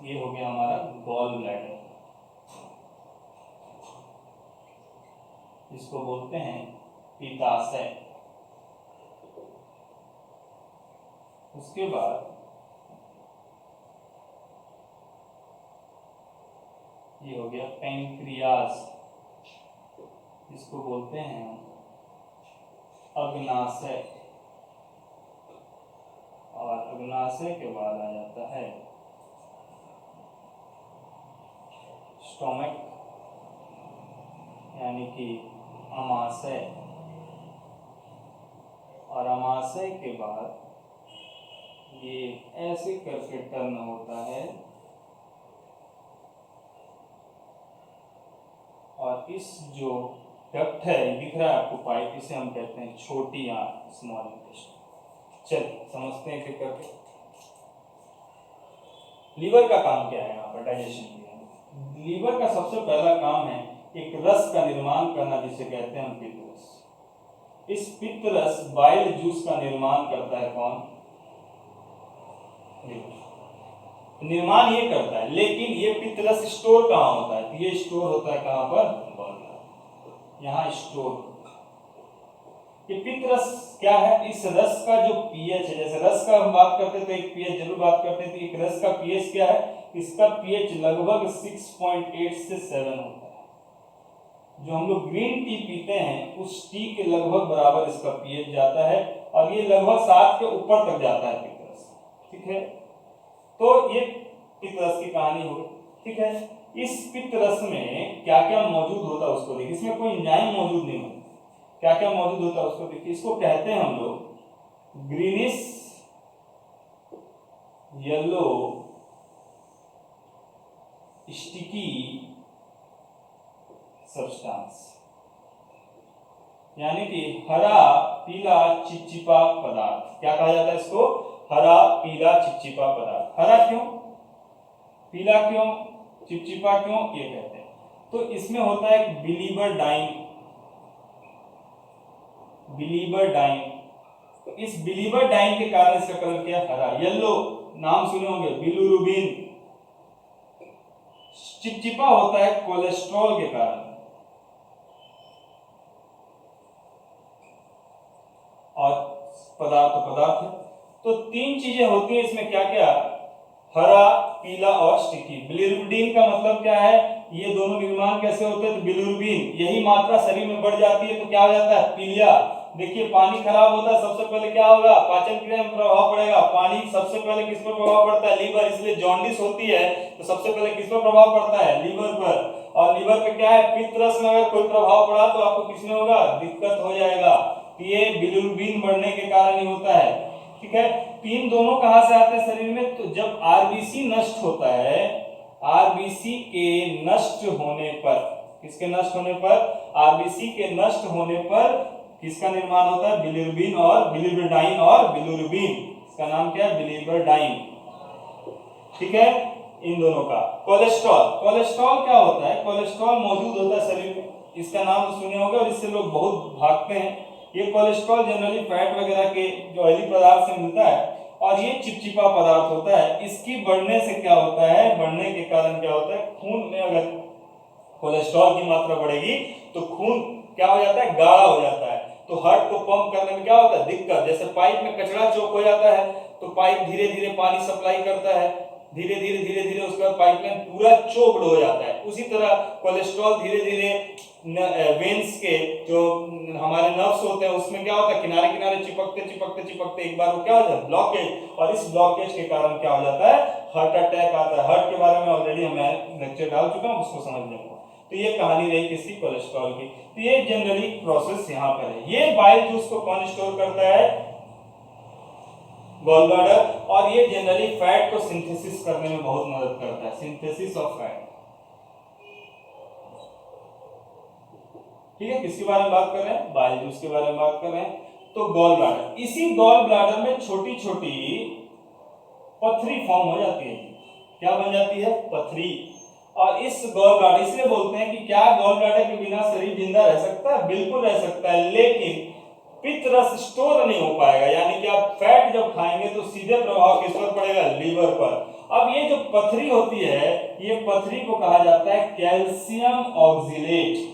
ये हो गया हमारा गॉल ब्लैडर, इसको बोलते हैं पित्ताशय। उसके बाद ये हो गया पैंक्रियास, इसको बोलते हैं अग्नाशय, और अग्नाशय के बाद आ जाता है स्टोमक यानी कि अमाशय, और अमाशय के बाद ये ऐसे करके टर्न होता है और इस जो डक्ट है दिख रहा है आपको पाइप, इसे हम कहते हैं छोटी आंत, स्मॉल इंटेस्टाइन। चलिए समझते हैं एक करके। लीवर का काम क्या है यहाँ पर डाइजेशन के? लीवर का सबसे पहला काम है एक रस का निर्माण करना जिसे कहते हैं हम पित्त रस। इस पित्त रस बाइल जूस का निर्माण करता है कौन? निर्माण ये करता है, लेकिन ये पित्त रस स्टोर कहाँ होता है? तो ये स्टोर होता है कहाँ पर? यहाँ स्टोर। ये पित्त रस क्या है? इस रस का जो पीएच है, जैसे रस का हम बात करते हैं तो एक पीएच जरूर बात करते हैं, तो एक रस का पीएच क्या है? इसका पीएच लगभग 6.8 से 7 होता है। जो हम लोग ग्रीन टी पीते हैं उस टी के लगभग बराबर इसका पीएच जाता है, और ये लगभग 7 के ऊपर तक जाता है पित्त रस। ठीक है, तो ये पित्त रस की कहानी हो गई। ठीक है, इस पित्त रस में क्या क्या मौजूद होता है उसको देखिए। इसमें कोई एंजाइम मौजूद नहीं होता, क्या क्या मौजूद होता है उसको देखिए। इसको कहते हैं हम लोग ग्रीनिश येलो स्टिकी सब्सटेंस, यानी कि हरा पीला चिपचिपा पदार्थ। क्या कहा जाता है इसको? हरा पीला चिपचिपा पदार्थ। हरा क्यों, पीला क्यों, चिपचिपा क्यों, ये कहते हैं। तो इसमें होता है एक बिलीवर्डाइन। बिलीवर्डाइन, तो इस बिलीवर्डाइन के कारण इसका कलर क्या? हरा। येलो नाम सुने होंगे, बिलिरुबिन। चिपचिपा होता है कोलेस्ट्रॉल के कारण। और पदार्थ है तो 3 चीजें होती हैं इसमें, क्या क्या? हरा पीला और स्टिकी। बिलिरुबिन का मतलब क्या है? ये दोनों निर्माण कैसे होते हैं? तो बिलिरुबिन यही मात्रा शरीर में बढ़ जाती है तो क्या हो जाता है? पीलिया। देखिए पानी खराब होता है, सबसे पहले क्या होगा? पाचन क्रिया में प्रभाव पड़ेगा। पानी सबसे पहले किस पर प्रभाव पड़ता है? लीवर। इसलिए जॉन्डिस होती है तो सबसे पहले किस पर प्रभाव पड़ता है? लीवर पर। और लीवर पे क्या है? पित्त रस में अगर कोई प्रभाव पड़ा तो आपको किसमें होगा? दिक्कत हो जाएगा। ये बिलिरुबिन बढ़ने के कारण ही होता है। ठीक है, तीन दोनों कहां से आते हैं शरीर में? तो जब आरबीसी नष्ट होता है, आरबीसी के नष्ट होने पर, किसके नष्ट होने पर? आरबीसी के नष्ट होने पर किसका निर्माण होता है? बिलिरुबिन और बिलिरुबिडाइन और बिलिरुबिन। इसका नाम क्या है? बिलिरुबिडाइन। ठीक है, इन दोनों का। कोलेस्ट्रॉल, कोलेस्ट्रॉल क्या होता है? कोलेस्ट्रॉल मौजूद होता है शरीर में, इसका नाम तो सुने होंगे और इससे लोग बहुत भागते हैं। ये कोलेस्ट्रॉल जनरली फैट वगैरह के जो ऑयली पदार्थ से मिलता है और ये चिपचिपा पदार्थ होता है। इसकी बढ़ने से क्या होता है? बढ़ने के कारण क्या होता है? खून में अगर कोलेस्ट्रॉल की मात्रा बढ़ेगी तो खून क्या हो जाता है? गाढ़ा हो जाता है। तो हार्ट को पंप करने में क्या होता है? दिक्कत। जैसे पाइप में कचरा चौक हो जाता है तो पाइप धीरे धीरे पानी सप्लाई करता है, धीरे धीरे उसका पाइपलाइन पूरा चोक्ड हो जाता है। उसी तरह कोलेस्ट्रॉल धीरे धीरे वेन्स के जो हमारे नर्व्स होते हैं उसमें क्या होता है? किनारे किनारे चिपकते एक बार वो क्या हो जाता है? ब्लॉकेज। और इस ब्लॉकेज के कारण क्या हो जाता है? हार्ट अटैक आता है। हार्ट के बारे में ऑलरेडी मैं लेक्चर डाल चुका हूं, उसको समझ लेंगे। तो ये कहानी रही किसकी? कोलेस्ट्रॉल की। तो ये जनरली प्रोसेस यहाँ पर है। ये बाइल जूस को कौन स्टोर करता है? Gall bladder. और ये जनरली फैट को सिंथेसिस करने में बहुत मदद करता है, सिंथेसिस ऑफ फैट। ठीक है, किसके बारे में बात कर रहे हैं? बाइल जूस के बारे में बात कर रहे हैं। तो गॉल ब्लैडर, इसी गॉल ब्लैडर में छोटी छोटी पथरी फॉर्म हो जाती है। क्या बन जाती है? पथरी। और इस गॉल ब्लैडर, इसलिए बोलते हैं कि क्या गॉल ब्लैडर के बिना शरीर जिंदा रह सकता है? बिल्कुल रह सकता है, लेकिन पित्त रस स्टोर नहीं हो पाएगा। यानी कि आप फैट जब खाएंगे तो सीधे प्रभाव किस पर पड़ेगा? लीवर पर। अब ये जो पथरी होती है, ये पथरी को कहा जाता है कैल्शियम ऑक्सिलेट।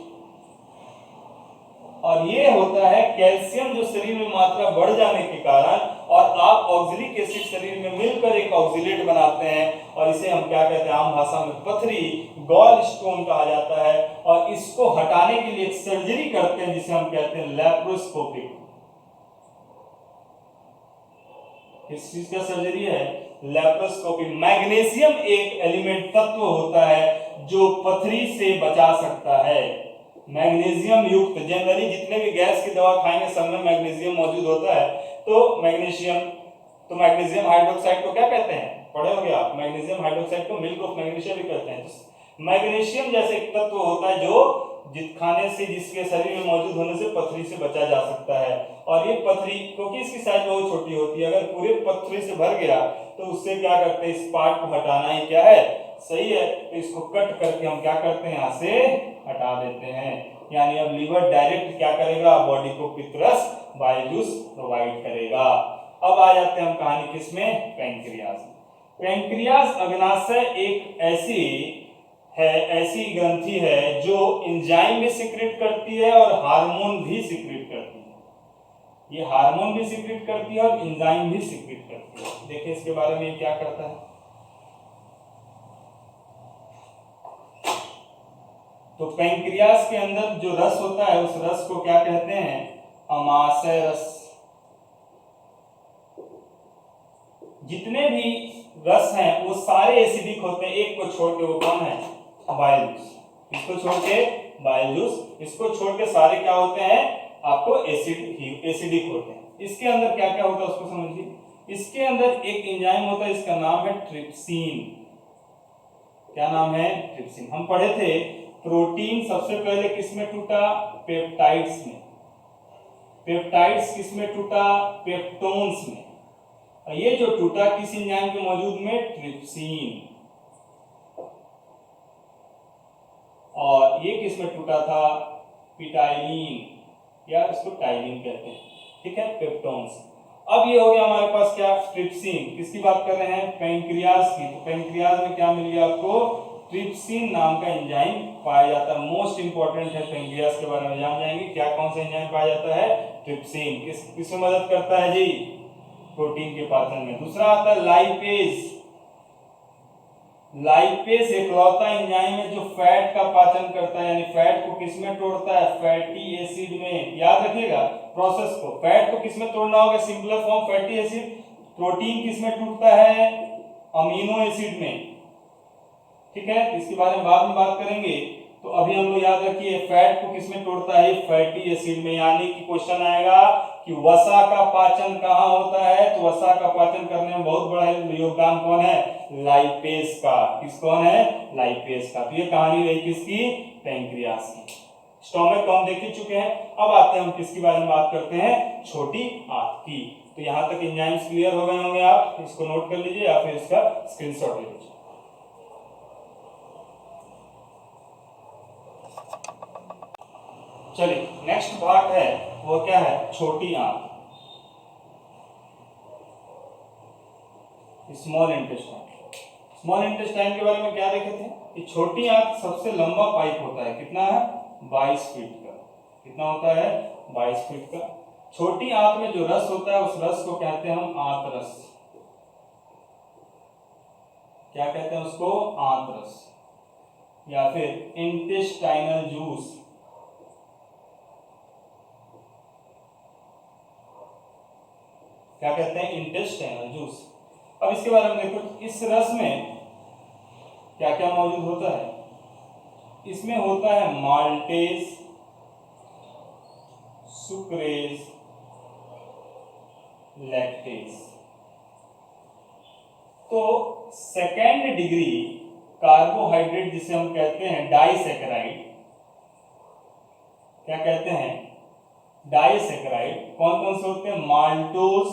और ये होता है कैल्शियम जो शरीर में मात्रा बढ़ जाने के कारण, और आप ऑक्सैलिक एसिड शरीर में मिलकर एक ऑक्सिलेट बनाते हैं, और इसे हम क्या कहते हैं आम भाषा में? पथरी, गॉल स्टोन कहा जाता है। और इसको हटाने के लिए एक सर्जरी करते हैं जिसे हम कहते हैं लैप्रोस्कोपिक। किस चीज का सर्जरी है? लैप्रोस्कोपी। मैग्नीशियम एक एलिमेंट तत्व होता है जो पथरी से बचा सकता है। मैग्नीशियम युक्त जनरली जितने भी गैस की दवा खाएंगे सब में मैग्नीशियम मौजूद होता है। तो मैग्नीशियम हाइड्रोक्साइड को क्या कहते हैं, पढ़े होंगे आप, मैग्नीशियम हाइड्रोक्साइड को मिल्क ऑफ मैग्नीशिया भी कहते हैं। तो मैग्नीशियम जैसे एक तत्व होता है जो खाने से जिसके शरीर में मौजूद होने से पथरी से बचा जा सकता है। और ये पथरी क्योंकि इसकी साइज बहुत छोटी होती है, अगर पूरे पथरी से भर गया तो उससे क्या करते हैं, इस पार्ट को हटाना ही क्या है, सही है। तो इसको कट करके हम क्या करते हैं, यहाँ से हटा देते हैं। यानी अब लीवर डायरेक्ट क्या करेगा, बॉडी को पित्तरस बाइजूस प्रोवाइड करेगा। अब आ जाते हैं हम कहानी किसमें, पैंक्रियास। पैंक्रियास अग्नाशय एक ऐसी ग्रंथि है जो एंजाइम भी सिक्रेट करती है और हार्मोन भी सिक्रेट करती है। ये हार्मोन भी सिक्रेट करती है और एंजाइम भी सिक्रेट करती है। देखिए इसके बारे में क्या करता है। तो पैंक्रियास के अंदर जो रस होता है उस रस को क्या कहते हैं, अमाशय रस। जितने भी रस हैं वो सारे एसिडिक होते हैं, एक को छोड़ के, वो कौन है, बाइल जूस। इसको छोड़ के बाइल जूस, इसको छोड़ के सारे क्या होते हैं, आपको एसिडिक होते हैं। इसके अंदर क्या क्या होता है उसको समझिए। इसके अंदर एक एंजाइम होता है, इसका नाम है ट्रिप्सिन। क्या नाम है, ट्रिप्सिन। हम पढ़े थे प्रोटीन सबसे पहले किसमें टूटा, पेप्टाइड्स में। पेप्टाइड्स किसमें टूटा, पेप्टोन्स में। ये जो टूटा किस एंजाइम के मौजूद में, ट्रिप्सिन। और ये किसमें टूटा था, पिटाइलिन या इसको टाइलिन कहते हैं, ठीक है, पेप्टोन्स। अब ये हो गया हमारे पास क्या, ट्रिप्सिन। किसकी बात कर रहे हैं, पैंक्रियास की। तो पैंक्रियास में क्या मिल गया आपको, ट्रिप्सिन नाम का एंजाइम पाया जाता है। मोस्ट इंपॉर्टेंट है, पैंक्रियास के बारे में जान जाएंगे क्या, कौन सा एंजाइम पाया जाता है, ट्रिप्सिन। किसमें मदद करता है जी, प्रोटीन के पाचन में। दूसरा आता है लाइपेज। लाइपेज एकलौता एंजाइम है जो फैट का पाचन करता है, यानी फैट को किसमें तोड़ता है, फैटी एसिड में। याद रखिएगा प्रोसेस को, फैट को किसमें तोड़ना होगा, simpler form fatty acid. Protein किसमें टूटता है, अमीनो एसिड में, ठीक है। इसके बारे में बाद में बात करेंगे। तो अभी हम लोग याद रखिए फैट को किसमें तोड़ता है, फैटी एसिड में। यानी कि क्वेश्चन आएगा कि वसा का पाचन कहाँ होता है, तो वसा का पाचन करने में बहुत बड़ा योगदान कौन है, लाइपेज का। किस कौन है, लाइपेज का। तो ये कहानी रही किसकी, पैंक्रियास की। स्टोमक को हम देख ही चुके हैं। अब आते हैं हम किसके बारे में बात करते हैं, छोटी आंत की। तो यहां तक एंजाइम्स क्लियर हो गए होंगे, आप इसको नोट कर लीजिए या फिर इसका स्क्रीनशॉट ले लीजिए। चलिए नेक्स्ट पार्ट है वो क्या है, छोटी आंत, स्मॉल इंटेस्टाइन। स्मॉल इंटेस्टाइन के बारे में क्या देखे थे कि छोटी आंत सबसे लंबा पाइप होता है, कितना है, 22 फीट का। कितना होता है, 22 फीट का। छोटी आंत में जो रस होता है उस रस को कहते हैं हम आंत रस। क्या कहते हैं उसको, आंत रस या फिर इंटेस्टाइनल जूस। क्या कहते हैं, इंटेस्टाइनल जूस। अब इसके बारे में देखो, इस रस में क्या क्या मौजूद होता है। इसमें होता है माल्टेज, सुक्रेज, लैक्टेज। तो सेकेंड डिग्री कार्बोहाइड्रेट जिसे हम कहते हैं डाइसैकेराइड, क्या कहते हैं, डाइसैकेराइड। कौन कौन से होते हैं, माल्टोज,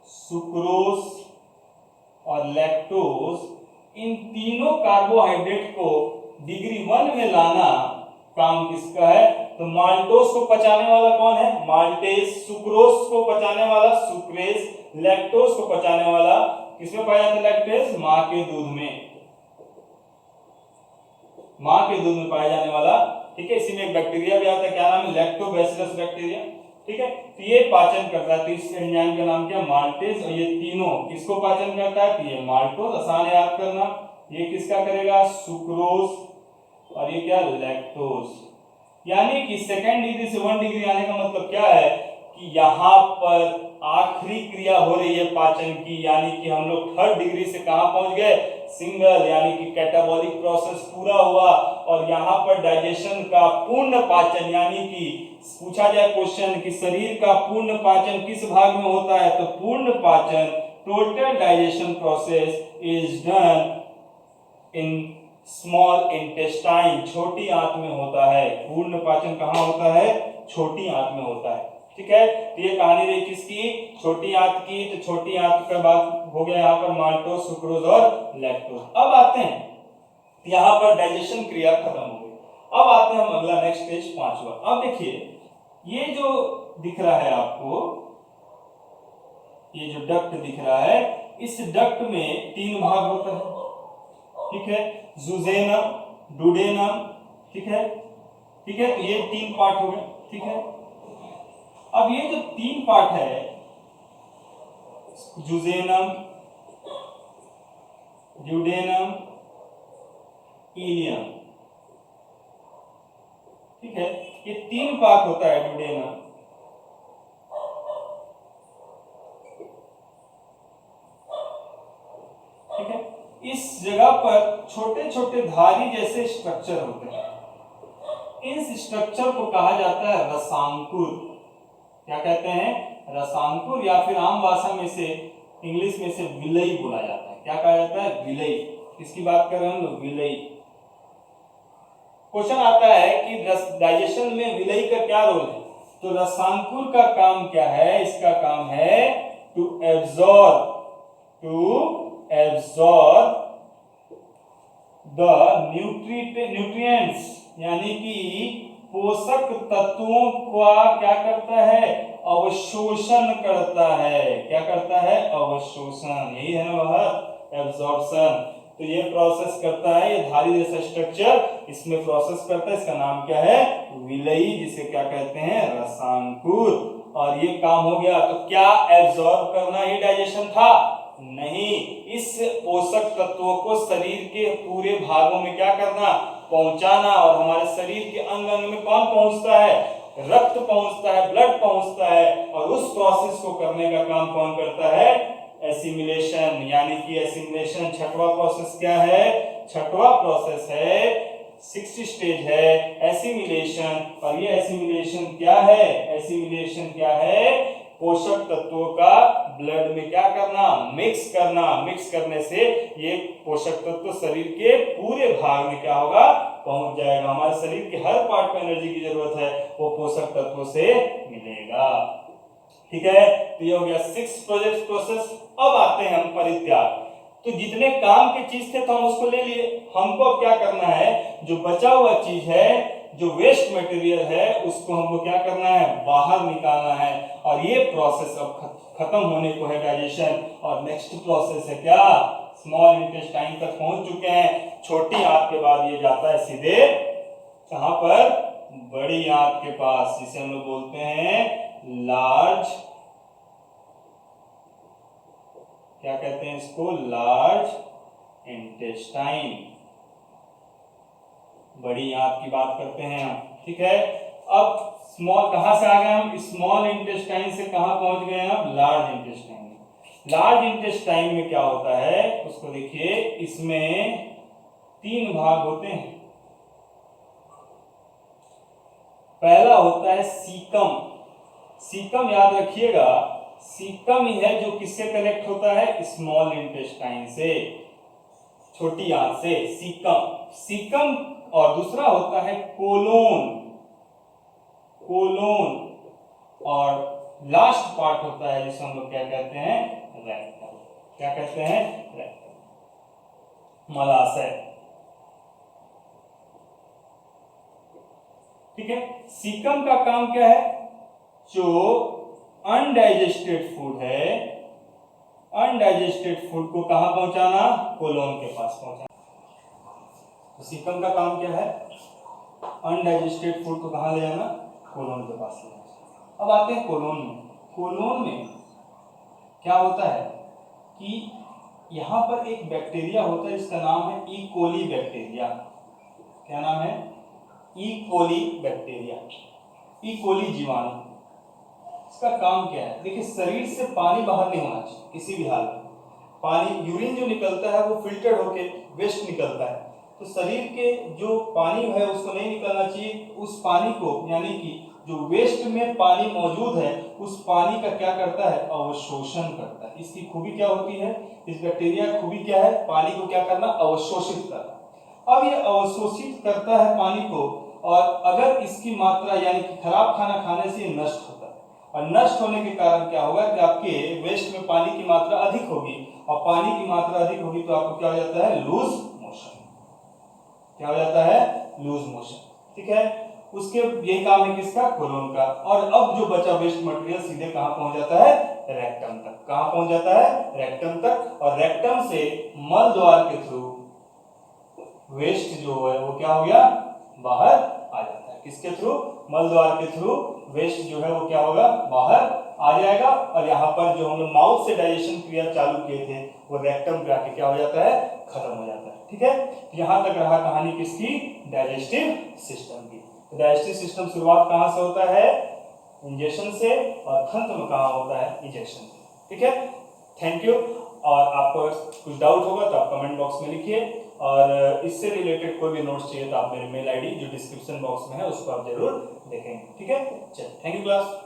सुक्रोज और लैक्टोज। इन तीनों कार्बोहाइड्रेट को डिग्री 1 में लाना काम किसका है, तो माल्टोज को पचाने वाला कौन है, माल्टेज। सुक्रोज को पचाने वाला सुक्रेज। लैक्टोज को पचाने वाला किसमें पाया जाता है, लैक्टेज, मां के दूध में। मां के दूध में पाया जाने वाला, ठीक है। इसी में एक बैक्टीरिया भी आता है, क्या नाम है, लैक्टोबैसिलस बैक्टीरिया, ठीक है। तो ये पाचन करता है, तो इस एंजाइम का नाम क्या, माल्टेज। और ये तीनों किसको पाचन करता है, तो ये माल्टोज, आसान याद करना। ये किसका करेगा, सुक्रोज। और ये क्या, लैक्टोज। यानी कि सेकेंड डिग्री से 1 डिग्री आने का मतलब क्या है कि यहां पर आखिरी क्रिया हो रही है पाचन की। यानी कि हम लोग 3rd डिग्री से कहां पहुंच गए, सिंगल, यानी कि कैटाबॉलिक प्रोसेस पूरा हुआ और यहाँ पर डाइजेशन का पूर्ण पाचन, यानी कि पूछा जाए क्वेश्चन कि शरीर का पूर्ण पाचन किस भाग में होता है, तो पूर्ण पाचन, total digestion process is done in small intestine, छोटी आंत में होता है। पूर्ण पाचन कहाँ होता है, छोटी आंत में होता है। ठीक है, तो ये कहानी रही किसकी, छोटी आंत की। तो छोटी आंत का बात हो गया यहाँ पर माल्टोज, सुक्रोज और लैक्टोज। अब आते हैं यहाँ पर डाइजेशन क्रिया खत्म हो गई। अब आते हैं हम अगला नेक्स्ट स्टेज 5वां। अब देखिए ये जो दिख रहा है आपको, ये जो डक्ट दिख रहा है, इस डक्ट में 3 भाग होता है। ठीक है, जुजेनम, डुडेनम, ठीक है, ठीक है, तो ये 3 पार्ट हो गए। ठीक है, अब ये जो 3 पार्ट है, जुजेनम, ड्यूडेनम, इलियम, ठीक है, ये 3 पार्ट होता है ड्यूडेनम। ठीक है, इस जगह पर छोटे छोटे धारी जैसे स्ट्रक्चर होते हैं। इन स्ट्रक्चर को कहा जाता है रसांकुर। क्या कहते हैं, रसांकुर, या फिर आम भाषा में से इंग्लिश में से विलई बोला जाता है। क्या कहा जाता है, विलई। किसकी बात कर रहे हैं हम लोग, विलई। क्वेश्चन आता है कि डाइजेशन में विलई का क्या रोल है, तो रसांकुर का काम क्या है, इसका काम है टू एब्जॉर्ब द न्यूट्रिएंट्स, यानी कि पोषक तत्वों का क्या करता है, अवशोषण करता है। क्या करता है, अवशोषण, यही है ना वह एब्जॉर्प्शन। तो ये प्रोसेस करता है, ये धारी जैसा स्ट्रक्चर इसमें प्रोसेस करता है, इसका नाम क्या है, विलई, जिसे क्या कहते हैं, रसांकुर। और ये काम हो गया, तो क्या एब्जॉर्ब करना ही डाइजेशन था, नहीं, इस पोषक तत्वों को शरीर के पूरे भागों में क्या करना, पहुंचाना। और हमारे शरीर के अंग अंग में कौन पहुंचता है, रक्त पहुंचता है, ब्लड पहुंचता है, और उस प्रोसेस को करने का काम कौन करता है, एसिमिलेशन। यानी कि एसिमिलेशन छठवां प्रोसेस क्या है, छठवां प्रोसेस है, 6th स्टेज है एसिमिलेशन। और ये एसिमिलेशन क्या है, एसिमिलेशन क्या है, पोषक तत्वों का ब्लड में क्या करना, मिक्स करना। मिक्स करने से ये पोषक तत्व शरीर के पूरे भाग में क्या होगा, पहुंच जाएगा। हमारे शरीर के हर पार्ट में एनर्जी की जरूरत है, वो पोषक तत्वों से मिलेगा। ठीक है, तो ये हो गया 6th प्रोसेस। अब आते हैं हम परित्याग। तो जितने काम की चीज थे तो हम उसको ले लिए, हमको अब क्या करना है, जो बचा हुआ चीज है, जो वेस्ट मटेरियल है, उसको हमको क्या करना है, बाहर निकालना है। और ये प्रोसेस अब खत्म होने को है, डाइजेशन। और नेक्स्ट प्रोसेस है क्या, स्मॉल इंटेस्टाइन तक पहुंच चुके हैं। छोटी आंत के बाद ये जाता है सीधे कहां पर, बड़ी आंत के पास, जिसे हम लोग बोलते हैं लार्ज, क्या कहते हैं इसको, लार्ज इंटेस्टाइन। बड़ी आंत की बात करते हैं हम। ठीक है, अब स्मॉल कहां से आ गए हम, स्मॉल इंटेस्टाइन से कहां पहुंच गए हम, लार्ज इंटेस्टाइन में। लार्ज इंटेस्टाइन में क्या होता है उसको देखिए, इसमें 3 भाग होते हैं। पहला होता है सीकम। सीकम याद रखिएगा, सीकम ही है जो किससे कनेक्ट होता है, स्मॉल इंटेस्टाइन से, छोटी आंत से, सीकम। और दूसरा होता है कोलोन। और लास्ट पार्ट होता है जिसे हम लोग क्या कहते हैं, रेक्टम। क्या कहते हैं, रेक्टम, मलाशय। ठीक है, सीकम का काम क्या है, जो अनडाइजेस्टेड फूड है, अनडाइजेस्टेड फूड को कहां पहुंचाना, कोलोन के पास पहुंचाना। तो सीकम का काम क्या है, अनडाइजेस्टेड फूड को कहां ले जाना, कोलोन के पास ले जाना। अब आते हैं कोलोन में। कोलोन में क्या होता है कि यहां पर एक बैक्टीरिया होता है जिसका नाम है ई कोली बैक्टीरिया। क्या नाम है, ई कोली बैक्टीरिया, ई कोली जीवाणु। इसका काम क्या है, देखिए शरीर से पानी बाहर नहीं होना चाहिए किसी भी हाल में। पानी यूरिन जो निकलता है वो फिल्टर होके वेस्ट निकलता है। तो शरीर के जो पानी है उसको नहीं निकलना चाहिए, उस पानी को यानी कि जो वेस्ट में पानी मौजूद है उस पानी का क्या करता है, अवशोषण करता है। इसकी खूबी क्या होती है, इस बैक्टीरिया की खूबी क्या है, पानी को क्या करना, अवशोषित करना। अब ये अवशोषित करता है पानी को, और अगर इसकी मात्रा यानी कि खराब खाना खाने से नष्ट होता है, और नष्ट होने के कारण क्या होगा कि आपके वेस्ट में पानी की मात्रा अधिक होगी, और पानी की मात्रा अधिक होगी तो आपको क्या हो जाता है, लूज मोशन। क्या हो जाता है, लूज मोशन। ठीक है, उसके यही काम है किसका, कोलोन का। और अब जो बचा वेस्ट मटेरियल सीधे कहां पहुंच जाता है, रेक्टम तक। कहां पहुंच जाता है, रेक्टम तक। और रेक्टम से मल द्वार के थ्रू वेस्ट जो है वो क्या हो गया, बाहर आ जाता है। किसके थ्रू, मल द्वार के थ्रू वेस्ट जो है वो क्या होगा, बाहर आ जाएगा। और यहाँ पर जो हम लोग माउथ से डाइजेशन क्रिया चालू किए थे वो रेक्टम पे आके क्या हो जाता है, खत्म हो जाता है। ठीक है, यहाँ तक रहा कहानी किसकी, डाइजेस्टिव सिस्टम की। डाइजेस्टिव सिस्टम शुरुआत कहाँ से होता है, इंजेक्शन से, और अंत कहाँ होता है, इंजेक्शन से। ठीक है, थैंक यू। और आपको कुछ डाउट होगा तो आप कमेंट बॉक्स में लिखिए, और इससे रिलेटेड कोई भी नोट्स चाहिए तो आप मेरे मेल आईडी जो डिस्क्रिप्शन बॉक्स में है उसको आप जरूर देखेंगे। ठीक है, चलिए, थैंक यू क्लास।